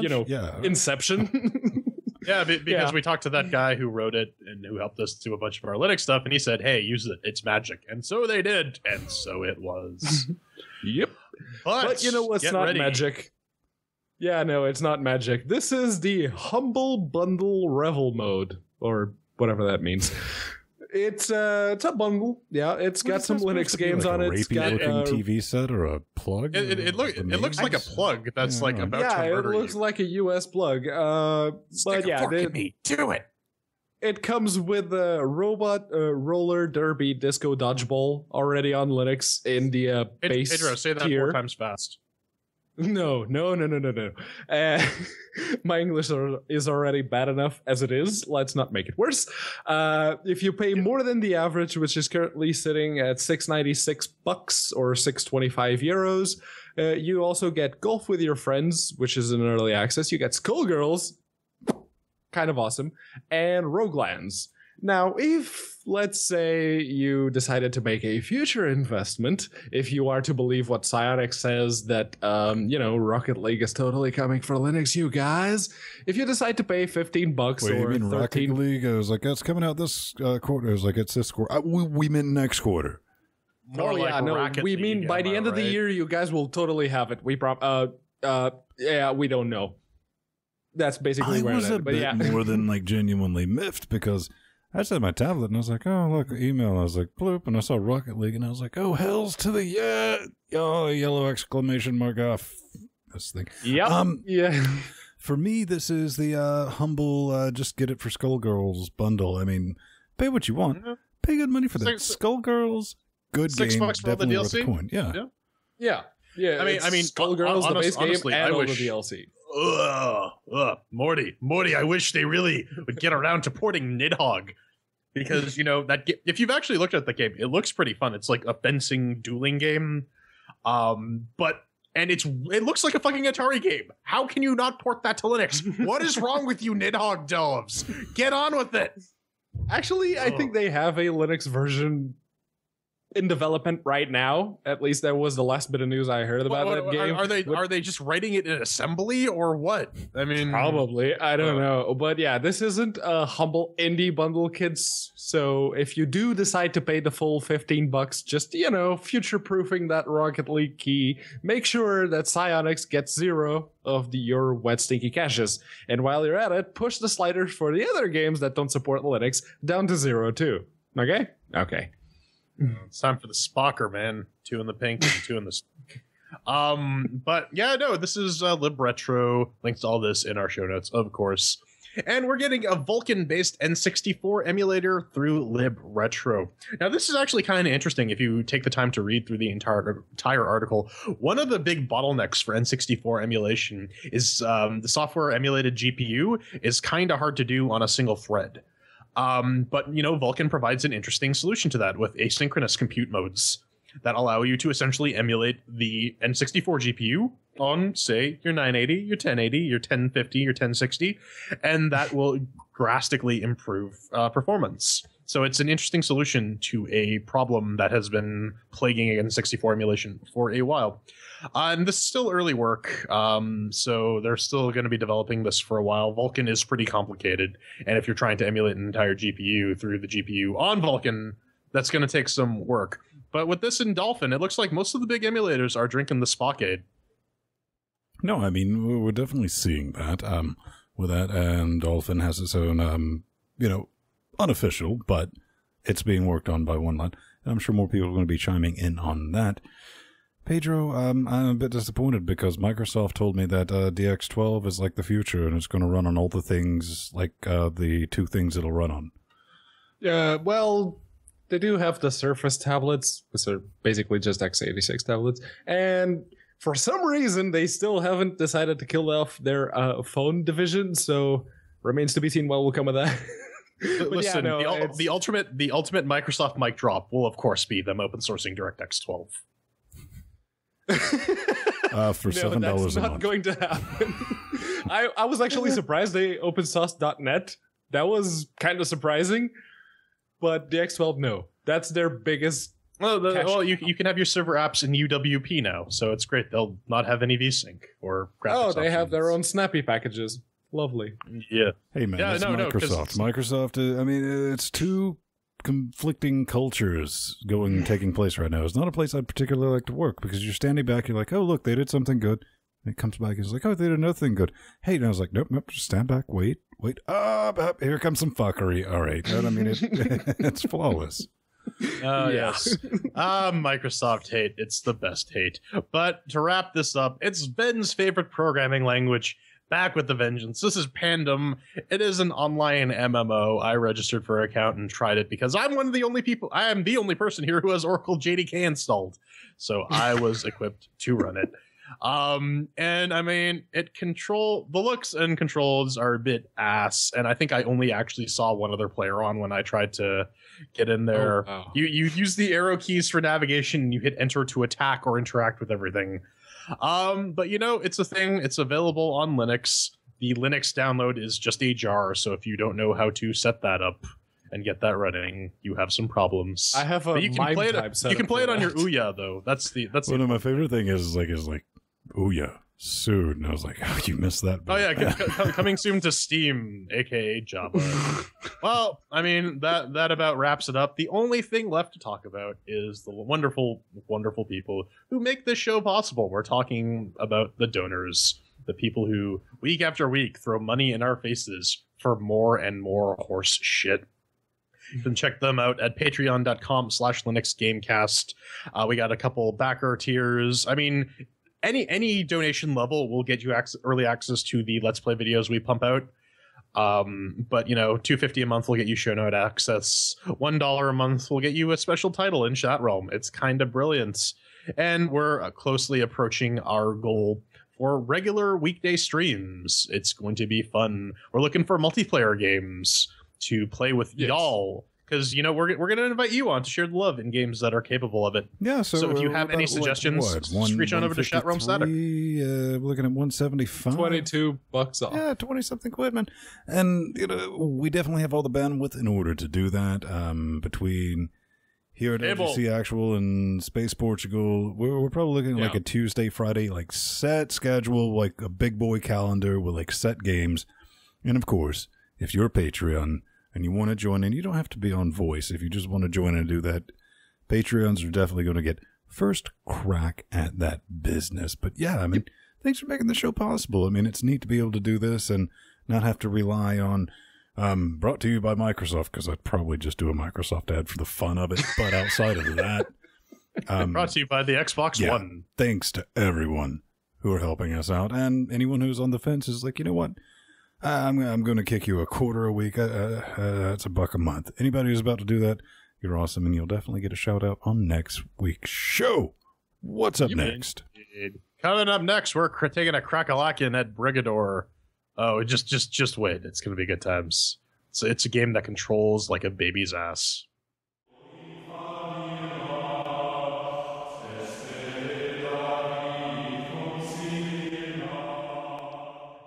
Inception. Yeah, because we talked to that guy who wrote it and who helped us do a bunch of our Linux stuff, and he said, hey, use it. It's magic. And so they did. And so it was. Yep. But you know what's not magic? Yeah, no, it's not magic. This is the Humble Bundle Revel mode, or whatever that means. It's a bundle. Yeah, it's got some Linux games on it. It's got a TV set or a plug. It looks like a plug that's like about to murder it looks like a US plug. But yeah, do it. It comes with a robot roller derby disco dodgeball already on Linux in the base Pedro, say that tier. 4 times fast. No. My English is already bad enough as it is. Let's not make it worse. If you pay more than the average, which is currently sitting at $696 or 625 euros, you also get Golf with Your Friends, which is in early access. You get Skullgirls, kind of awesome, and Roguelands. Now, if, let's say, you decided to make a future investment, if you are to believe what Psyonix says that, Rocket League is totally coming for Linux, you guys, if you decide to pay $15 Wait, or you mean 13, Rocket League? I was like, it's coming out this quarter. I was like, it's this quarter. We meant next quarter. More like Rocket we League, mean by the end of the year, you guys will totally have it. We we don't know. That's basically where I was it a ended, but bit yeah. more than like genuinely miffed because I just had my tablet and I was like, oh, look, email. I was like, bloop, and I saw Rocket League and I was like, oh, hells to the yeah. Oh, yellow exclamation mark off this thing. Yep. Yeah. For me, this is the humble just get it for Skullgirls bundle. I mean, pay what you want. Pay good money for that. Skullgirls, good $6 game, for all the definitely worth DLC? a coin. Yeah. Yeah. I mean, Skullgirls, the base honestly, game, I and all wish- the DLC. Morty, I wish they really would get around to porting Nidhogg. Because, if you've actually looked at the game, it looks pretty fun. It's like a fencing dueling game. It looks like a fucking Atari game. How can you not port that to Linux? What is wrong with you Nidhogg doves? Get on with it. Actually, I think they have a Linux version in development right now. At least that was the last bit of news I heard about that game. Are they just writing it in assembly or what? I mean, Probably. I don't know. But yeah, this isn't a humble indie bundle, kids. So if you do decide to pay the full $15, just, future-proofing that Rocket League key, make sure that Psyonix gets 0 of your wet, stinky caches. And while you're at it, push the sliders for the other games that don't support Linux down to 0 too. Okay? Okay. It's time for the Spocker, man. 2 in the pink and 2 in the... But yeah, no, this is Lib Retro. Links to all this in our show notes, of course. And we're getting a Vulkan-based N64 emulator through Lib Retro. Now, this is actually kind of interesting if you take the time to read through the entire article. One of the big bottlenecks for N64 emulation is the software emulated GPU is kind of hard to do on a single thread. But Vulkan provides an interesting solution to that with asynchronous compute modes that allow you to essentially emulate the N64 GPU on, say, your 980, your 1080, your 1050, your 1060, and that will drastically improve performance. So it's an interesting solution to a problem that has been plaguing N64 emulation for a while. And this is still early work, so they're still going to be developing this for a while. Vulkan is pretty complicated, and if you're trying to emulate an entire GPU through the GPU on Vulkan, that's going to take some work. But with this in Dolphin, it looks like most of the big emulators are drinking the Spockade. No, I mean, we're definitely seeing that with that, and Dolphin has its own, unofficial, but it's being worked on by one line. And I'm sure more people are going to be chiming in on that. Pedro, I'm a bit disappointed because Microsoft told me that DX12 is like the future and it's going to run on all the things, like the 2 things it'll run on. Yeah, well, they do have the Surface tablets, which are basically just x86 tablets, and for some reason they still haven't decided to kill off their phone division, so remains to be seen what will come of that. Listen, the ultimate Microsoft mic drop will of course be them open sourcing DirectX 12. For $7 that's a not month. going to happen. I was actually surprised they open source.net. That was kind of surprising. But the X12, no. That's their biggest. You can have your server apps in UWP now, so it's great. They'll not have any VSync or graphics. They have options. their own snappy packages. Lovely. Yeah. Hey man, Yeah, it's Microsoft. Microsoft, I mean, it's 2 conflicting cultures taking place right now. It's not a place I'd particularly like to work because you're standing back, you're like, oh look, they did something good. And it comes back and it's like, oh, they did another thing good. Hey, and I was like, nope, just stand back, wait. Here comes some fuckery. All right. I mean, it's flawless. Yes. Microsoft hate. It's the best hate. But to wrap this up, it's Ben's favorite programming language. Back with the vengeance. This is Pandem. It is an online MMO. I registered for an account and tried it because I am the only person here who has Oracle JDK installed. So I was equipped to run it. And I mean, the looks and controls are a bit ass, and I think I only actually saw one other player on when I tried to get in there. Oh, wow. You use the arrow keys for navigation, and you hit enter to attack or interact with everything. But it's a thing. It's available on Linux. The Linux download is just a jar, so if you don't know how to set that up and get that running, you have some problems. I have a But you can play time it. set You can up play for it on your that. Ouya though. That's One of my favorite thing is like, Ouya soon. And I was like, oh, you missed that. Oh bit. yeah, coming soon to Steam, aka Java. Well, I mean that about wraps it up. The only thing left to talk about is the wonderful, wonderful people who make this show possible. We're talking about the donors, the people who week after week throw money in our faces for more and more horse shit. You can check them out at patreon.com/LinuxGameCast. We got a couple backer tiers. I mean, any donation level will get you early access to the Let's Play videos we pump out. But you know, $2.50 a month will get you show note access. $1 a month will get you a special title in Chat Realm. It's kind of brilliant. And we're closely approaching our goal for regular weekday streams. It's going to be fun. We're looking for multiplayer games to play with y'all, because you know we're going to invite you on to share the love in games that are capable of it. Yeah, so if you have any suggestions, just reach on over to Chat Realm Static. We're looking at 175. $22 off. Yeah, 20 something quid, man. And you know, we definitely have all the bandwidth in order to do that. Between here at LGC Actual and Space Portugal, we're probably looking at like a Tuesday, Friday, like set schedule, like a big boy calendar with like set games. And of course, if you're a Patreon and you want to join in, you don't have to be on voice. If you just want to join in and do that, Patreons are definitely going to get first crack at that business. But yeah, I mean, thanks for making the show possible. I mean, it's neat to be able to do this and not have to rely on brought to you by Microsoft, because I'd probably just do a Microsoft ad for the fun of it. But outside of that, brought to you by the Xbox One. Thanks to everyone who are helping us out, and anyone who's on the fence is like, you know what? I'm going to kick you $0.25 a week. That's $1 a month. Anybody who's about to do that, you're awesome, and you'll definitely get a shout out on next week's show. What's up next? Coming up next, we're taking a crack-a-lackin' at Brigador. Oh, just wait. It's going to be good times. So it's a game that controls like a baby's ass.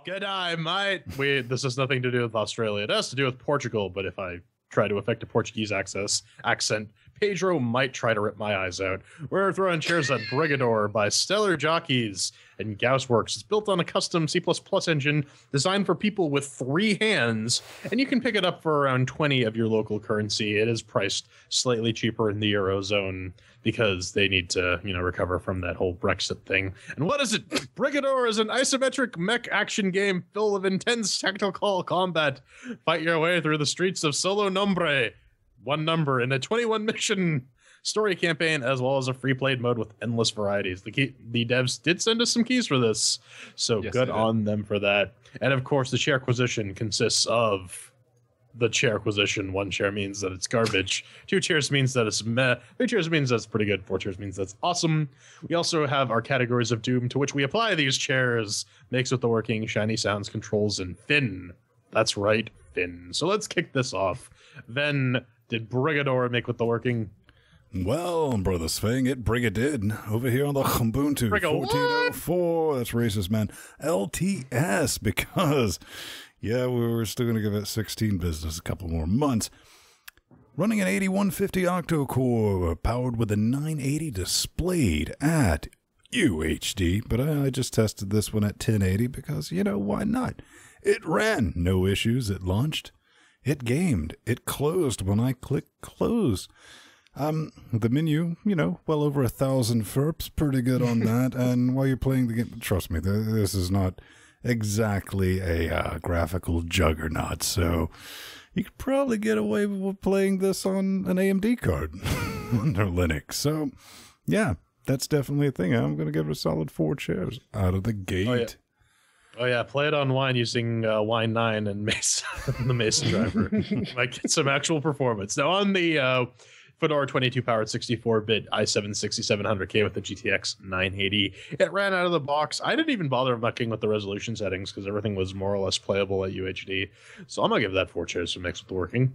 G'day, mate. This has nothing to do with Australia. It has to do with Portugal, but if I try to affect a Portuguese accent, Pedro might try to rip my eyes out. We're throwing chairs at Brigador by Stellar Jockeys and Gaussworks. It's built on a custom C++ engine designed for people with 3 hands, and you can pick it up for around 20 of your local currency. It is priced slightly cheaper in the Eurozone because they need to, recover from that whole Brexit thing. And what is it? Brigador is an isometric mech action game full of intense tactical combat. Fight your way through the streets of Solo Nombre, one number, in a 21 mission story campaign, as well as a free played mode with endless varieties. The devs did send us some keys for this, so yes, good on them for that. And of course, the Chairquisition consists of the Chairquisition. 1 chair means that it's garbage. 2 chairs means that it's meh. 3 chairs means that's pretty good. 4 chairs means that's awesome. We also have our categories of doom to which we apply these chairs. Makes with the working, shiny sounds, controls, and Finn. That's right, Finn. So let's kick this off. Then, did Brigador make with the working? Well, Brother Sving, it brigadid over here on the Ubuntu 1404. That's racist, man. LTS, because, yeah, we're still going to give it 16 business a couple more months. Running an 8150 octo-core, powered with a 980 displayed at UHD, but I just tested this one at 1080 because, why not? It ran, no issues, it launched, it gamed, it closed when I clicked close. The menu, well over 1,000 FERPs, pretty good on that. And while you're playing the game, trust me, this is not exactly a graphical juggernaut. So you could probably get away with playing this on an AMD card under Linux. So yeah, that's definitely a thing. I'm going to give it a solid 4 chairs out of the gate. Oh yeah, play it on Wine using Wine 9 and Mason, the Mason driver. Might get some actual performance. Now on the Fedora 22 powered 64-bit i7 6700K with the GTX 980. It ran out of the box. I didn't even bother mucking with the resolution settings because everything was more or less playable at UHD. So I'm going to give that 4 chairs for mixed with working.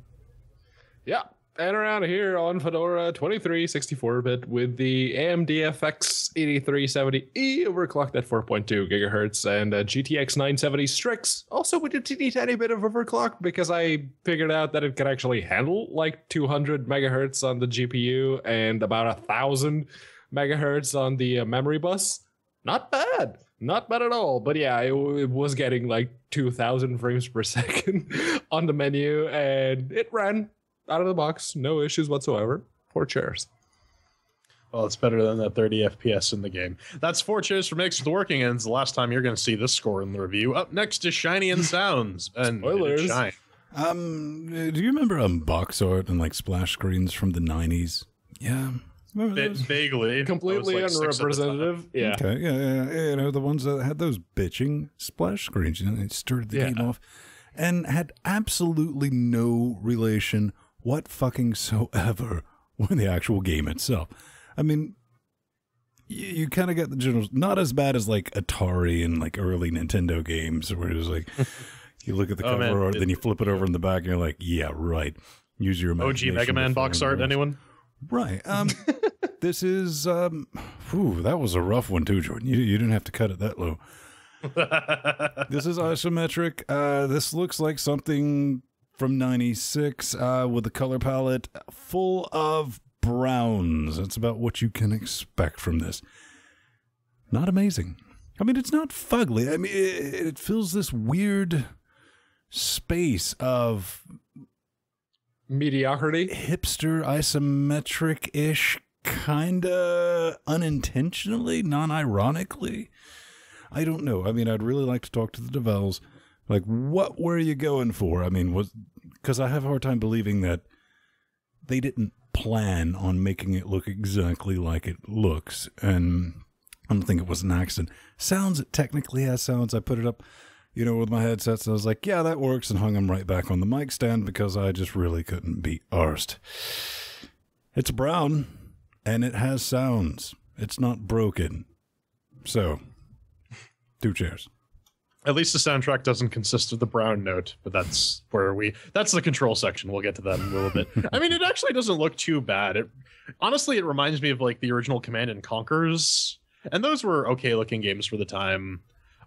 Yeah, And around here on Fedora 23 64-bit with the AMD FX 8370E overclocked at 4.2 gigahertz and a GTX 970 Strix, also with a teeny tiny bit of overclock because I figured out that it could actually handle like 200 megahertz on the GPU and about 1,000 megahertz on the memory bus. Not bad. Not bad at all. But yeah, it was getting like 2,000 frames per second on the menu, and it ran out of the box, no issues whatsoever. 4 chairs. Well, it's better than that 30 FPS in the game. That's 4 chairs for Makes the Working Ends. The last time you're going to see this score in the review. Up next is Shiny and Sounds. And Spoilers. Shine. Do you remember box art and like splash screens from the 90s? Yeah. Vaguely. Completely unrepresentative. Yeah. Okay, yeah. You know, the ones that had those bitching splash screens, you know, they started the game off and had absolutely no relation whatsoever with the actual game itself. I mean, you kind of get the general, not as bad as like Atari and like early Nintendo games where it was like, you look at the cover art, then you flip it over in the back and you're like, yeah, right. Use your imagination. OG Mega Man box art, anyone? Right. This is, that was a rough one too, Jordan. You didn't have to cut it that low. This is isometric. This looks like something from 96 with a color palette full of browns. That's about what you can expect from this. Not amazing. I mean, it's not fugly. I mean, it fills this weird space of mediocrity, hipster, isometric-ish, kinda unintentionally, non-ironically. I don't know. I mean, I'd really like to talk to the developers. Like, what were you going for? I mean, because I have a hard time believing that they didn't plan on making it look exactly like it looks, and I don't think it was an accident. Sounds, it technically has sounds. I put it up, you know, with my headsets, and I was like, yeah, that works, and hung them right back on the mic stand because I just really couldn't be arsed. It's brown, and it has sounds. It's not broken. So, 2 chairs. At least the soundtrack doesn't consist of the brown note, but that's the control section. We'll get to that in a little bit. I mean, it actually doesn't look too bad. Honestly, it reminds me of like the original Command and Conquers, and those were okay looking games for the time.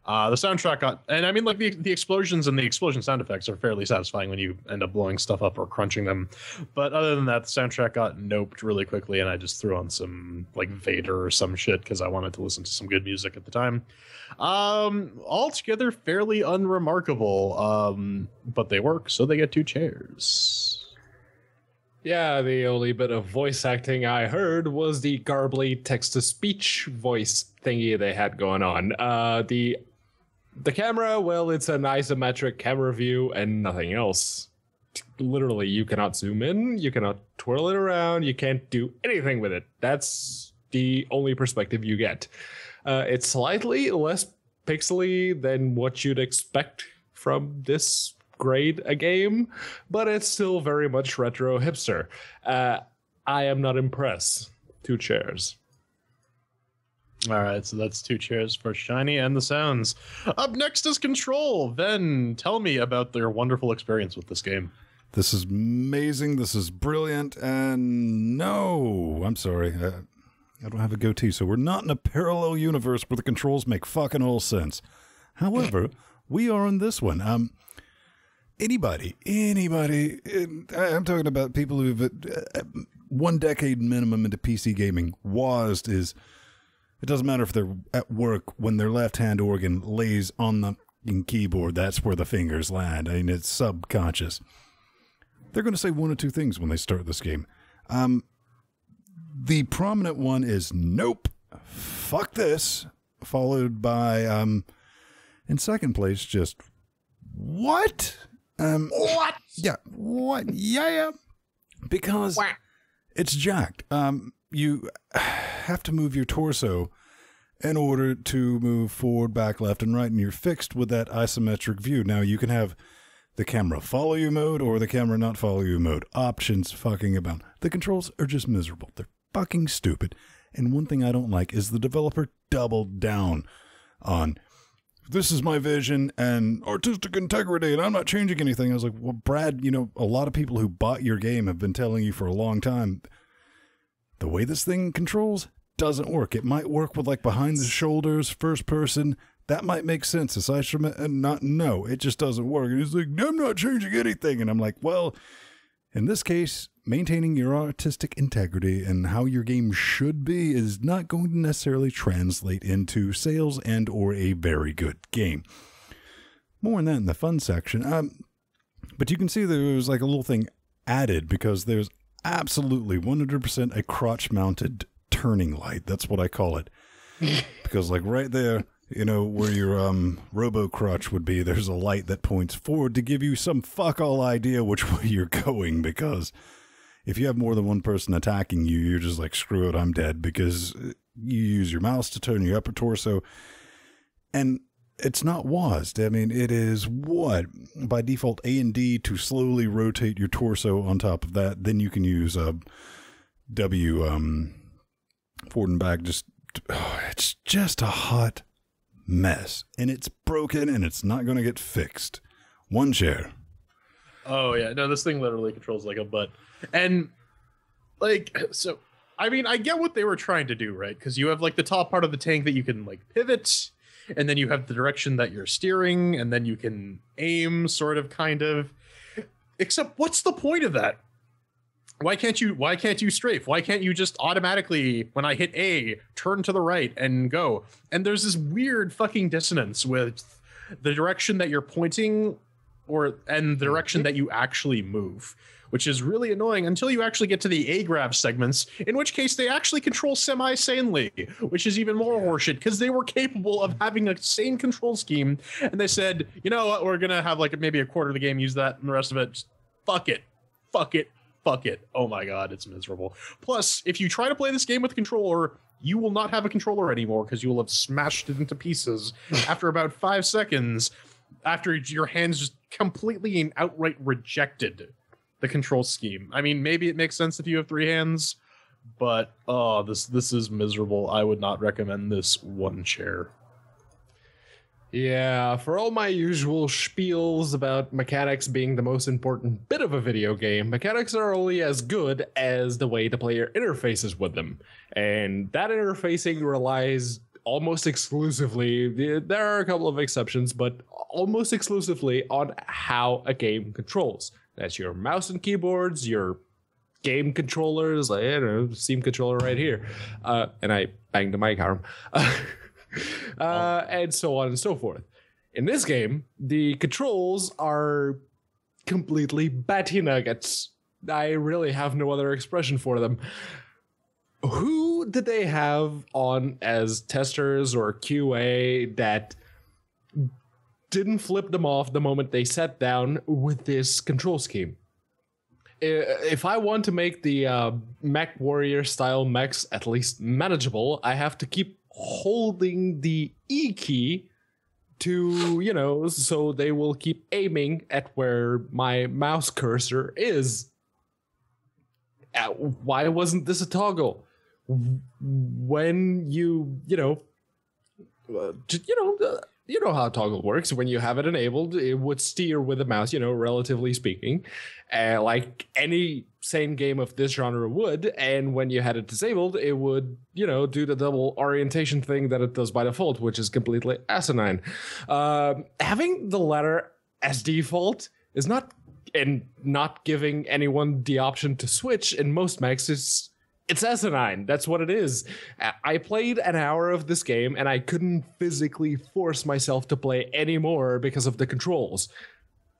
The soundtrack and I mean, like the explosions and the explosion sound effects are fairly satisfying when you end up blowing stuff up or crunching them. But other than that, the soundtrack got noped really quickly, and I just threw on some like Vader or some shit because I wanted to listen to some good music at the time. Altogether fairly unremarkable, but they work, so they get 2 chairs. Yeah, the only bit of voice acting I heard was the garbly text-to-speech voice thingy they had going on. The camera, well, it's an isometric camera view and nothing else. Literally, you cannot zoom in, you cannot twirl it around, you can't do anything with it. That's the only perspective you get. It's slightly less pixely than what you'd expect from this grade a game, but it's still very much retro hipster. I am not impressed. 2 chairs. All right, so that's 2 chairs for Shiny and the Sounds. Up next is Control. Then tell me about your wonderful experience with this game. This is amazing. This is brilliant. And no, I'm sorry. I don't have a goatee, so we're not in a parallel universe where the controls make fucking all sense. However, we are in this one. Anybody, I'm talking about people who've 1 decade minimum into PC gaming. It doesn't matter if they're at work, when their left-hand organ lays on the keyboard, that's where the fingers land. I mean, it's subconscious. They're going to say 1 or 2 things when they start this game. The prominent one is, nope, fuck this, followed by, in second place, just, what? What? Yeah, what? Yeah. Because it's jacked. You have to move your torso in order to move forward, back, left, and right, and you're fixed with that isometric view. Now, you can have the camera follow you mode or the camera not follow you mode. Options fucking about. The controls are just miserable. They're fucking stupid. And one thing I don't like is the developer doubled down on this is my vision and artistic integrity, and I'm not changing anything. I was like, well, Brad, you know, a lot of people who bought your game have been telling you for a long time, the way this thing controls doesn't work. It might work with like behind the shoulders, first person. That might make sense. Aside from it, and no, it just doesn't work. And he's like, I'm not changing anything. And I'm like, well, in this case, maintaining your artistic integrity and how your game should be is not going to necessarily translate into sales and or a very good game. More on that in the fun section. But you can see there was like a little thing added because there's absolutely 100% a crotch-mounted turning light. That's what I call it. Because like right there, you know, where your robo crotch would be, there's a light that points forward to give you some fuck all idea which way you're going, because if you have more than one person attacking you, you're just like, screw it, I'm dead, because you use your mouse to turn your upper torso, and it's not WASD. I mean, it is what? By default, A and D to slowly rotate your torso on top of that. Then you can use W forward and back. It's just a hot mess, and it's broken, and it's not going to get fixed. One chair. Oh yeah, no, this thing literally controls like a butt. And like, so I mean, I get what they were trying to do, right? Because you have like the top part of the tank that you can like pivot, and then you have the direction that you're steering, and then you can aim, sort of, kind of. Except, what's the point of that? Why can't you strafe? Why can't you just automatically, when I hit A, turn to the right and go? And there's this weird fucking dissonance with the direction that you're pointing and the direction that you actually move, which is really annoying until you actually get to the A grab segments, in which case they actually control semi-sanely, which is even more horseshit, because they were capable of having a sane control scheme, and they said, you know what, we're gonna have like maybe a quarter of the game use that, and the rest of it, just fuck it. Oh my god, it's miserable. Plus, if you try to play this game with a controller, you will not have a controller anymore, because you will have smashed it into pieces after about 5 seconds, after your hands just completely and outright rejected the control scheme. I mean, maybe it makes sense if you have 3 hands, but this is miserable. I would not recommend this one chair. Yeah, for all my usual spiels about mechanics being the most important bit of a video game, mechanics are only as good as the way the player interfaces with them. And that interfacing relies almost exclusively, there are a couple of exceptions, but almost exclusively on how a game controls. That's your mouse and keyboards, your game controllers, like, I don't know, Steam controller right here. And I banged the mic arm. And so on and so forth. In this game, the controls are completely batty nuggets. I really have no other expression for them. Who did they have on as testers or QA that didn't flip them off the moment they sat down with this control scheme? If I want to make the Mech Warrior style mechs at least manageable, I have to keep holding the E key to, you know, so they will keep aiming at where my mouse cursor is. Why wasn't this a toggle? When you know how toggle works. When you have it enabled, it would steer with the mouse, you know, relatively speaking, like any sane game of this genre would. And when you had it disabled, it would, you know, do the double orientation thing that it does by default, which is completely asinine. Having the latter as default is not, and not giving anyone the option to switch in most mechs is, it's asinine. That's what it is. I played an hour of this game and I couldn't physically force myself to play any more because of the controls.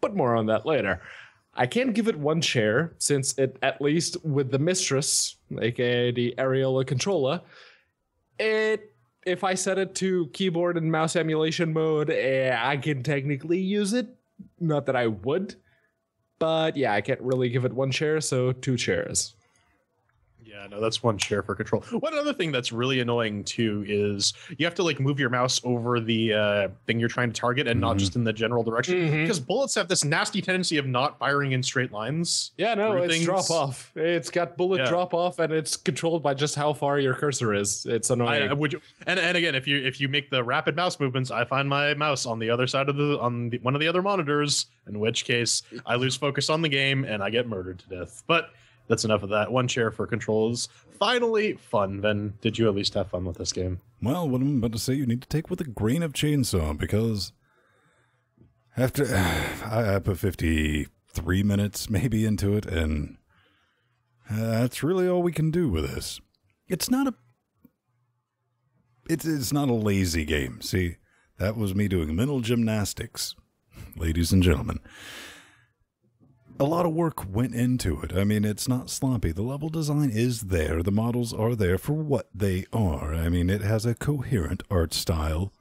But more on that later. I can't give it one chair, since it, at least with the Mistress, aka the Areola controller, if I set it to keyboard and mouse emulation mode, I can technically use it. Not that I would. But yeah, I can't really give it one chair, so 2 chairs. Yeah, no, that's one share for control. One other thing that's really annoying too is you have to like move your mouse over the thing you're trying to target and not just in the general direction, because bullets have this nasty tendency of not firing in straight lines. Yeah, no, it's drop off. It's got bullet drop off, and it's controlled by just how far your cursor is. It's annoying. And again, if you make the rapid mouse movements, I find my mouse on the other side of one of the other monitors, in which case I lose focus on the game and I get murdered to death. But that's enough of that. One chair for controls. Finally, fun. Ben, did you at least have fun with this game? Well, what I'm about to say, you need to take with a grain of chainsaw, because after I put 53 minutes maybe into it, and that's really all we can do with this. It's not a lazy game. See, that was me doing mental gymnastics, ladies and gentlemen. A lot of work went into it. I mean, it's not sloppy. The level design is there. The models are there for what they are. I mean, it has a coherent art style.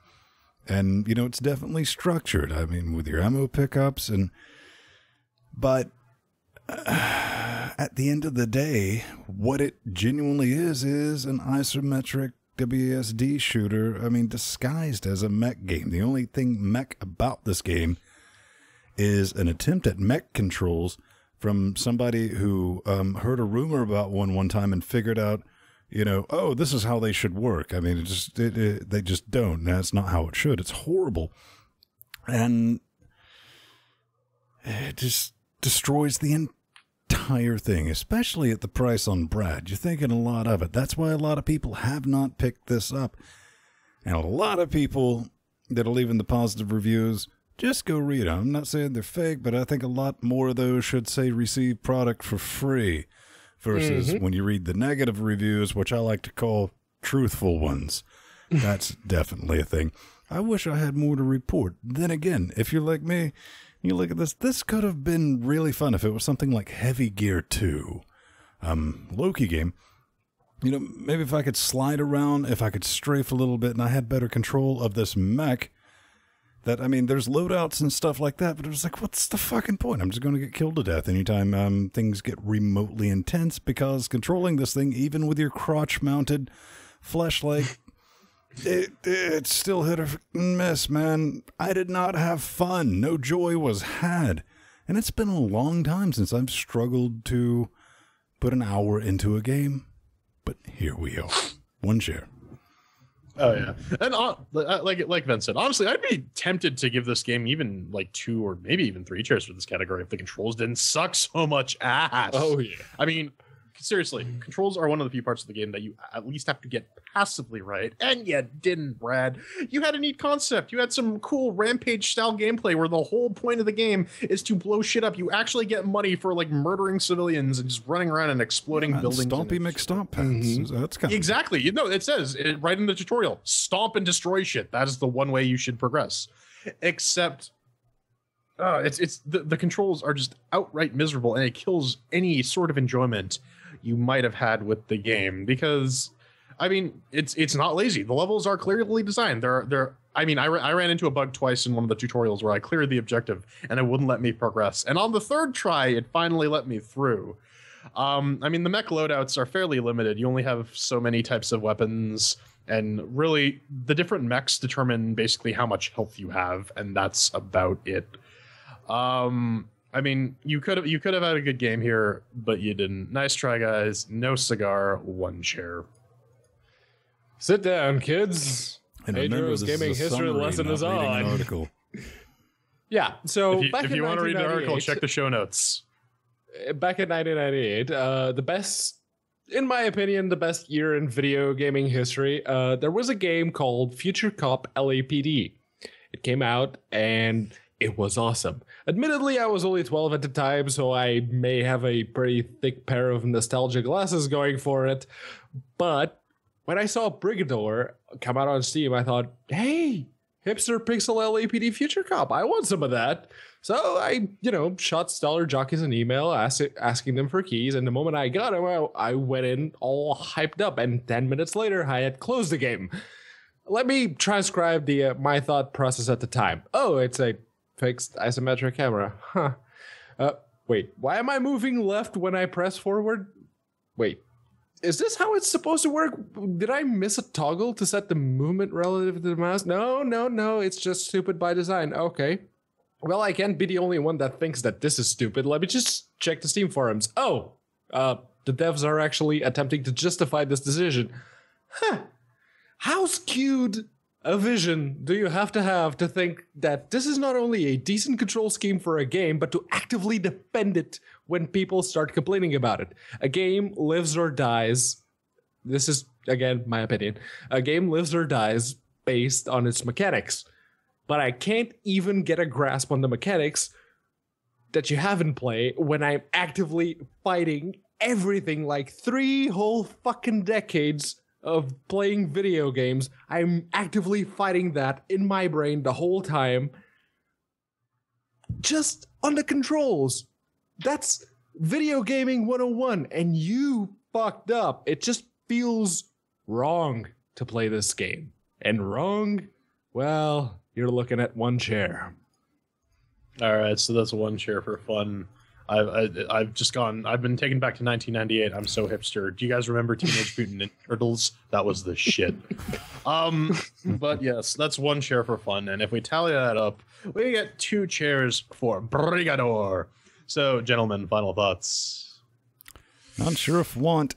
And, you know, it's definitely structured. I mean, with your ammo pickups but at the end of the day, what it genuinely is an isometric WASD shooter. I mean, disguised as a mech game. The only thing mech about this game is an attempt at mech controls from somebody who heard a rumor about one time and figured out, you know, oh, this is how they should work. I mean, they just don't. That's not how it should. It's horrible. And it just destroys the entire thing, especially at the price on Brad. You're thinking a lot of it. That's why a lot of people have not picked this up. And a lot of people that are leaving the positive reviews, just go read them. I'm not saying they're fake, but I think a lot more of those should say receive product for free versus when you read the negative reviews, which I like to call truthful ones. That's definitely a thing. I wish I had more to report. Then again, if you're like me, you look at this could have been really fun if it was something like Heavy Gear 2, Loki game. You know, maybe if I could slide around, if I could strafe a little bit and I had better control of this mech. That, I mean, there's loadouts and stuff like that, but it was like, what's the fucking point? I'm just going to get killed to death anytime things get remotely intense, because controlling this thing, even with your crotch-mounted fleshlight, it still hit a miss, man. I did not have fun. No joy was had. And it's been a long time since I've struggled to put an hour into a game. But here we are. One share. Oh yeah, and like Ben said, honestly, I'd be tempted to give this game even like 2 or maybe even 3 chairs for this category if the controls didn't suck so much ass. Oh yeah, I mean, seriously, controls are one of the few parts of the game that you at least have to get passively right, and you didn't, Brad. You had a neat concept. You had some cool rampage style gameplay where the whole point of the game is to blow shit up. You actually get money for like murdering civilians and just running around and exploding buildings. Stompy McStomp pads. That's kind of exactly. You know, it says it right in the tutorial: stomp and destroy shit. That is the one way you should progress. Except, the controls are just outright miserable, and it kills any sort of enjoyment you might have had with the game, because I mean, it's not lazy. The levels are clearly designed. I mean, I ran into a bug twice in one of the tutorials where I cleared the objective and it wouldn't let me progress. And on the third try, it finally let me through. I mean, the mech loadouts are fairly limited. You only have so many types of weapons, and really the different mechs determine basically how much health you have, and that's about it. I mean, you could have had a good game here, but you didn't. Nice try, guys. No cigar, 1 chair. Sit down, kids. And Pedro's gaming history lesson is on. Article. Yeah, so if you want to read the article, check the show notes. Back in 1998, the best, in my opinion, the best year in video gaming history, there was a game called Future Cop LAPD. It came out, and it was awesome. Admittedly, I was only 12 at the time, so I may have a pretty thick pair of nostalgia glasses going for it, but when I saw Brigador come out on Steam, I thought, hey, hipster pixel LAPD Future Cop, I want some of that. So I, shot Stellar Jockeys an email asking them for keys, and the moment I got them, I went in all hyped up, and 10 minutes later, I had closed the game. Let me transcribe my thought process at the time. Oh, it's a fixed isometric camera. Huh. Wait, why am I moving left when I press forward? Wait. Is this how it's supposed to work? Did I miss a toggle to set the movement relative to the mouse? No. It's just stupid by design. Okay. Well, I can't be the only one that thinks that this is stupid. Let me just check the Steam forums. Oh, the devs are actually attempting to justify this decision. Huh. How skewed a vision do you have to think that this is not only a decent control scheme for a game, but to actively defend it when people start complaining about it? A game lives or dies. This is, again, my opinion. A game lives or dies based on its mechanics. But I can't even get a grasp on the mechanics that you have in play when I'm actively fighting everything like 3 whole fucking decades of playing video games. I'm actively fighting that in my brain the whole time. Just on the controls. That's video gaming 101, and you fucked up. It just feels wrong to play this game. And wrong, well, you're looking at 1 chair. All right, so that's 1 chair for fun. I've been taken back to 1998. I'm so hipster. Do you guys remember Teenage Mutant Ninja Turtles? That was the shit. But yes, that's 1 chair for fun. And if we tally that up, we get 2 chairs for Brigador. So, gentlemen, final thoughts. Not sure if want.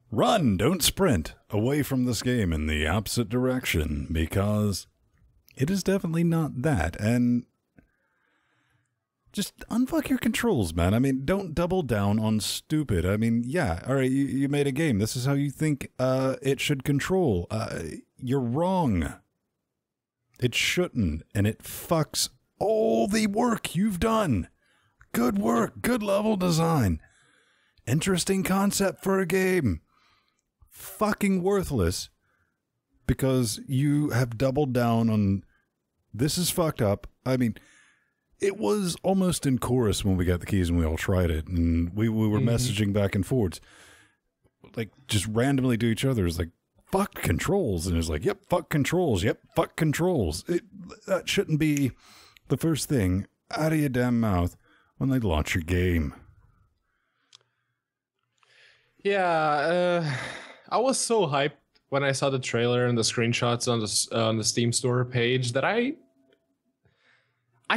Run, don't sprint away from this game in the opposite direction, because it is definitely not that. And just unfuck your controls, man. I mean, don't double down on stupid. I mean, yeah, all right, you made a game. This is how you think it should control. You're wrong. It shouldn't, and it fucks all the work you've done. Good work, good level design. Interesting concept for a game. Fucking worthless because you have doubled down on this is fucked up. I mean, it was almost in chorus when we got the keys and we all tried it, and we were messaging back and forwards, like just randomly to each other. It's like, fuck controls, and it's like, yep, fuck controls, yep, fuck controls. That shouldn't be the first thing out of your damn mouth when they launch your game. Yeah, I was so hyped when I saw the trailer and the screenshots on the Steam store page that I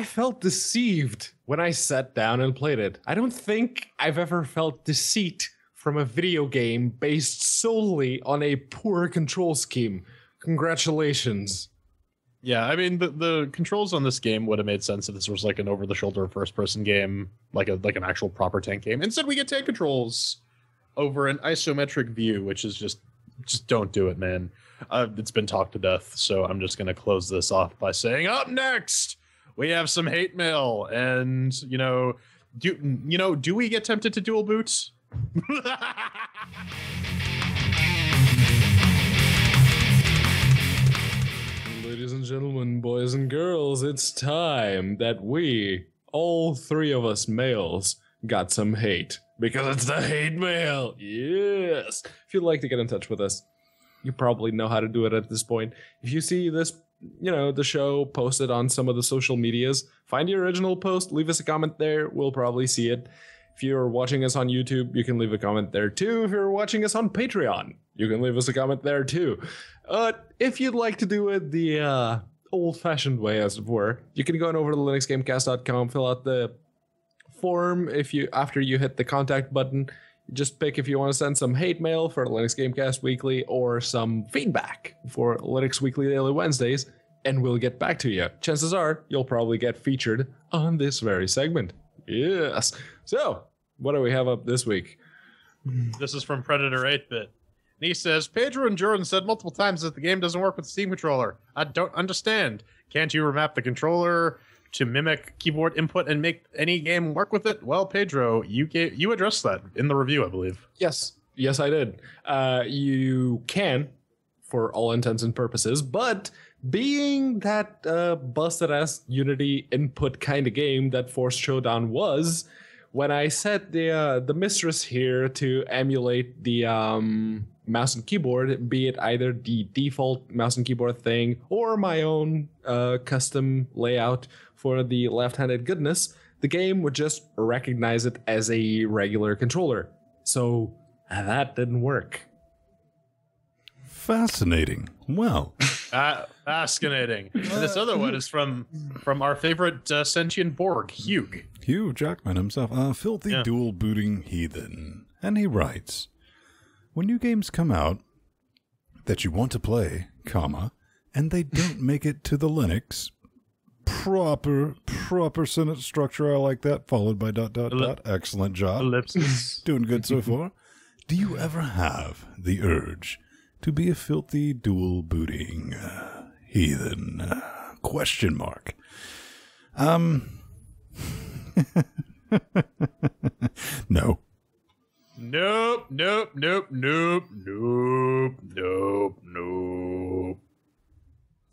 felt deceived when I sat down and played it. I don't think I've ever felt deceit from a video game based solely on a poor control scheme. Congratulations. Yeah, I mean, the controls on this game would have made sense if this was like an over-the-shoulder first-person game, like an actual proper tank game. Instead, we get tank controls over an isometric view, which is just don't do it, man. It's been talked to death, so I'm just going to close this off by saying, up next, we have some hate mail, and, do we get tempted to dual boot? Ladies and gentlemen, boys and girls, it's time that we, all 3 of us males, got some hate. Because it's the hate mail. Yes. If you'd like to get in touch with us, you probably know how to do it at this point. If you see this, the show posted on some of the social medias, find the original post, leave us a comment there. We'll probably see it. If you're watching us on YouTube, you can leave a comment there too. If you're watching us on Patreon, you can leave us a comment there too. If you'd like to do it the old-fashioned way, as it were, you can go on over to LinuxGameCast.com, fill out the form. After you hit the contact button, just pick if you want to send some hate mail for Linux Gamecast Weekly or some feedback for Linux Weekly Daily Wednesdays, and we'll get back to you. Chances are you'll probably get featured on this very segment. Yes. So, what do we have up this week? This is from Predator 8-Bit. And he says, Pedro and Jordan said multiple times that the game doesn't work with the Steam controller. I don't understand. Can't you remap the controller to mimic keyboard input and make any game work with it? Well, Pedro, you addressed that in the review, I believe. Yes, I did. You can, for all intents and purposes, but being that busted-ass Unity input kind of game that Force Showdown was, when I set the mistress here to emulate the mouse and keyboard, be it either the default mouse and keyboard thing or my own custom layout for the left-handed goodness, the game would just recognize it as a regular controller. So that didn't work. Fascinating. Well, Fascinating. And this other one is from our favorite sentient Borg, Hugh Jackman himself, a filthy dual booting heathen. And he writes, when new games come out that you want to play, comma, and they don't make it to the Linux, proper sentence structure, I like that, followed by ... Excellent job. Ellipsis. Doing good so far. Do you ever have the urge to be a filthy dual booting heathen? Question mark. No. Nope.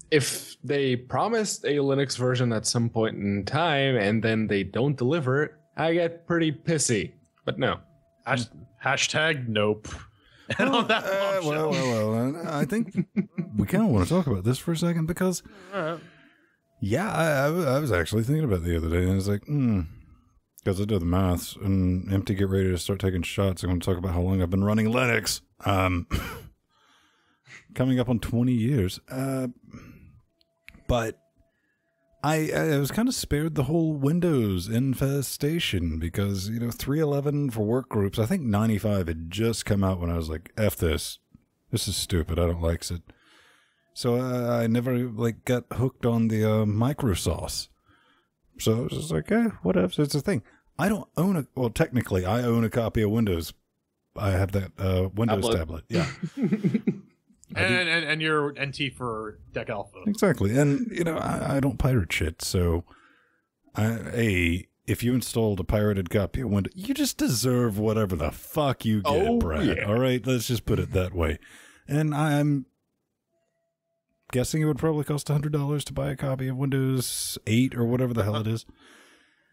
If they promised a Linux version at some point in time and then they don't deliver it, I get pretty pissy. But no. Hashtag nope. And on that bombshell. Well, I think we kind of want to talk about this for a second because, I was actually thinking about it the other day, and I was like, because I did the maths, and empty, get ready to start taking shots. I'm going to talk about how long I've been running Linux. Coming up on 20 years. But I was kind of spared the whole Windows infestation because, 3.11 for work groups, I think 95 had just come out when I was like, F this. This is stupid. I don't like it. So I never got hooked on the Microsauce. So I was just like, whatever. It's a thing. I don't own technically I own a copy of Windows. I have that Windows tablet. Yeah. And you're NT for Deck Alpha. Exactly. And, I don't pirate shit. So, if you installed a pirated copy of Windows, you just deserve whatever the fuck you get, Brad. Yeah. All right? Let's just put it that way. And I'm guessing it would probably cost $100 to buy a copy of Windows 8 or whatever the hell it is.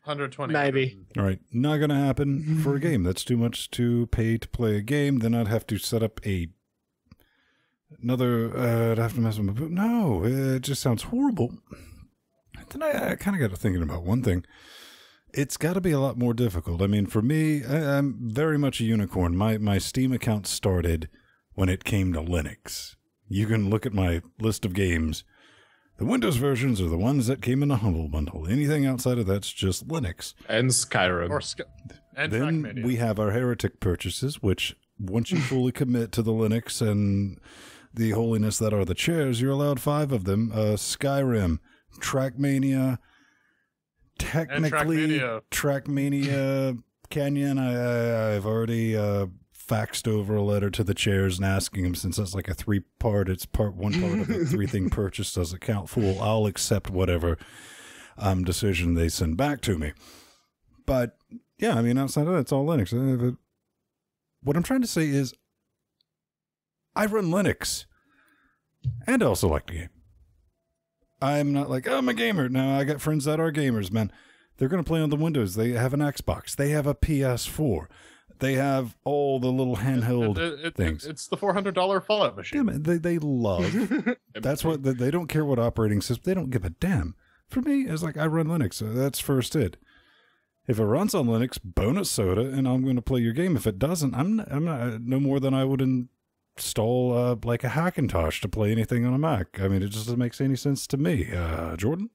120. Maybe. All right. Not going to happen for a game. That's too much to pay to play a game. Then I'd have to set up another, I'd have to mess with my boot. No, it just sounds horrible. Then I kind of got to thinking about one thing. It's got to be a lot more difficult. I mean, for me, I'm very much a unicorn. My Steam account started when it came to Linux. You can look at my list of games. The Windows versions are the ones that came in a Humble Bundle. Anything outside of that's just Linux. And Skyrim. And then Trackmania. we have our heretic purchases, which once you fully commit to the Linux and the holiness that are the chairs, you're allowed 5 of them. Skyrim, Trackmania, technically Trackmania Canyon. I've already faxed over a letter to the chairs and asking them, since that's like a 3-part, it's one part of the 3-thing purchase doesn't count full. I'll accept whatever decision they send back to me. But yeah, I mean, outside of that, it's all Linux. What I'm trying to say is, I run Linux, and I also like the game. I'm not like, I'm a gamer. No, I got friends that are gamers, man. They're going to play on the Windows. They have an Xbox. They have a PS4. They have all the little handheld things. It's the $400 Fallout machine. Yeah, man, they love. That's what they don't care what operating system. They don't give a damn. For me, it's like I run Linux. So that's first it. If it runs on Linux, bonus soda, and I'm going to play your game. If it doesn't, I'm not no more than I would install like a Hackintosh to play anything on a Mac. I mean, it just doesn't make any sense to me. Jordan?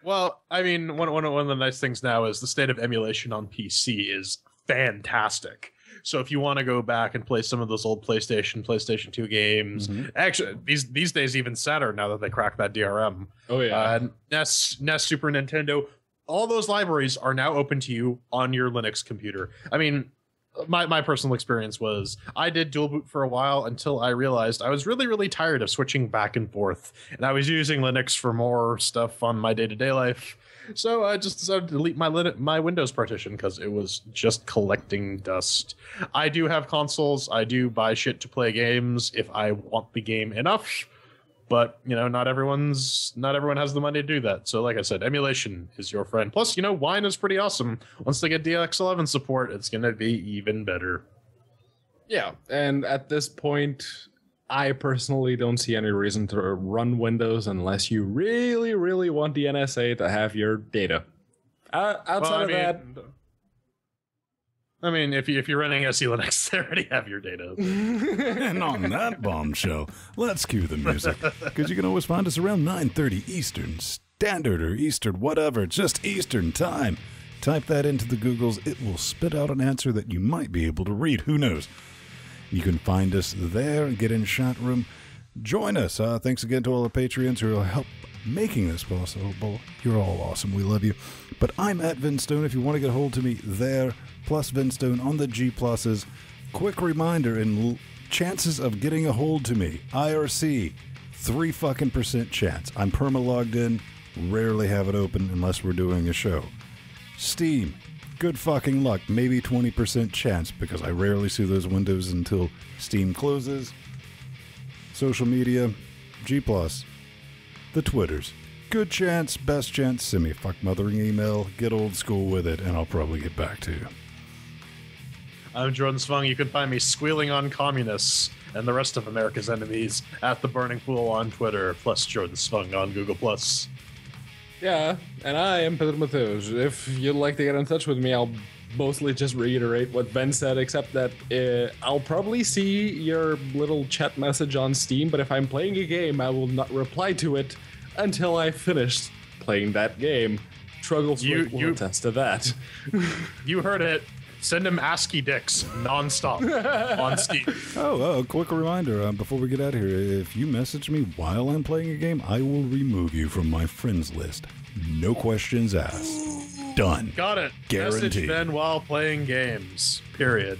Well, I mean, one of the nice things now is the state of emulation on PC is fantastic. So if you want to go back and play some of those old PlayStation 2 games, actually these days even Saturn, now that they cracked that DRM. Oh yeah. NES, Super Nintendo, all those libraries are now open to you on your Linux computer. I mean, my personal experience was I did dual boot for a while until I realized I was really, really tired of switching back and forth, and I was using Linux for more stuff on my day-to-day life. So I just decided to delete my Windows partition because it was just collecting dust. I do have consoles. I do buy shit to play games if I want the game enough. But, not everyone has the money to do that. So like I said, emulation is your friend. Plus, Wine is pretty awesome. Once they get DX11 support, it's going to be even better. Yeah, and at this point, I personally don't see any reason to run Windows unless you really, really want the NSA to have your data. Outside of that... I mean, if you're running SE Linux, they already have your data. And on that bombshell, let's cue the music, because you can always find us around 9:30 Eastern Standard or Eastern whatever, just Eastern time. Type that into the Googles. It will spit out an answer that you might be able to read. Who knows? You can find us there and get in chat room. Join us. Thanks again to all the Patreons who will help making this possible. You're all awesome. We love you. But I'm at Vinstone if you want to get a hold to me there. Plus Vinstone on the G pluses. Quick reminder, in chances of getting a hold to me, IRC, 3% chance. I'm perma-logged in, rarely have it open unless we're doing a show. Steam, good fucking luck, maybe 20% chance, because I rarely see those windows until Steam closes. Social media, G+, the Twitters. Good chance, best chance, send me a fuck mothering email, get old school with it, and I'll probably get back to you. I'm Jordan Svung. You can find me squealing on communists and the rest of America's enemies at the Burning Pool on Twitter, plus Jordan Svung on Google+. Yeah, and I am Pedro Mateos. If you'd like to get in touch with me, I'll mostly just reiterate what Ben said, except that I'll probably see your little chat message on Steam, but if I'm playing a game, I will not reply to it until I finished playing that game. Struggles will attest to that. You heard it. Send him ASCII dicks nonstop on Steam. Oh, quick reminder before we get out of here. If you message me while I'm playing a game, I will remove you from my friends list. No questions asked. Done. Got it. Guaranteed. Message Ben while playing games. Period.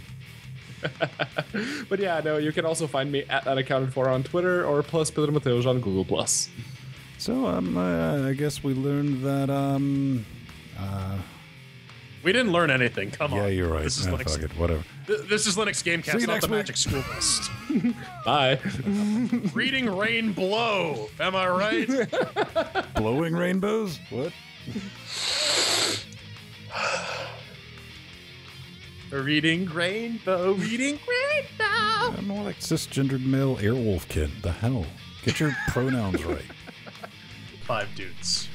But yeah, no, you can also find me at @unaccounted4 on Twitter or plus Pedro Mateos on Google+. So, I guess we learned that, We didn't learn anything. Come on. yeah, you're right. This is Linux. Fuck it, whatever. This is Linux See GameCast, you not next the week. Magic School List. Bye. Reading Rain Blow. Am I right? Blowing rainbows? What? Reading Rainbow. Reading Rainbow. I'm more like cisgendered male airwolfkin. The hell? Get your pronouns right. 5 dudes.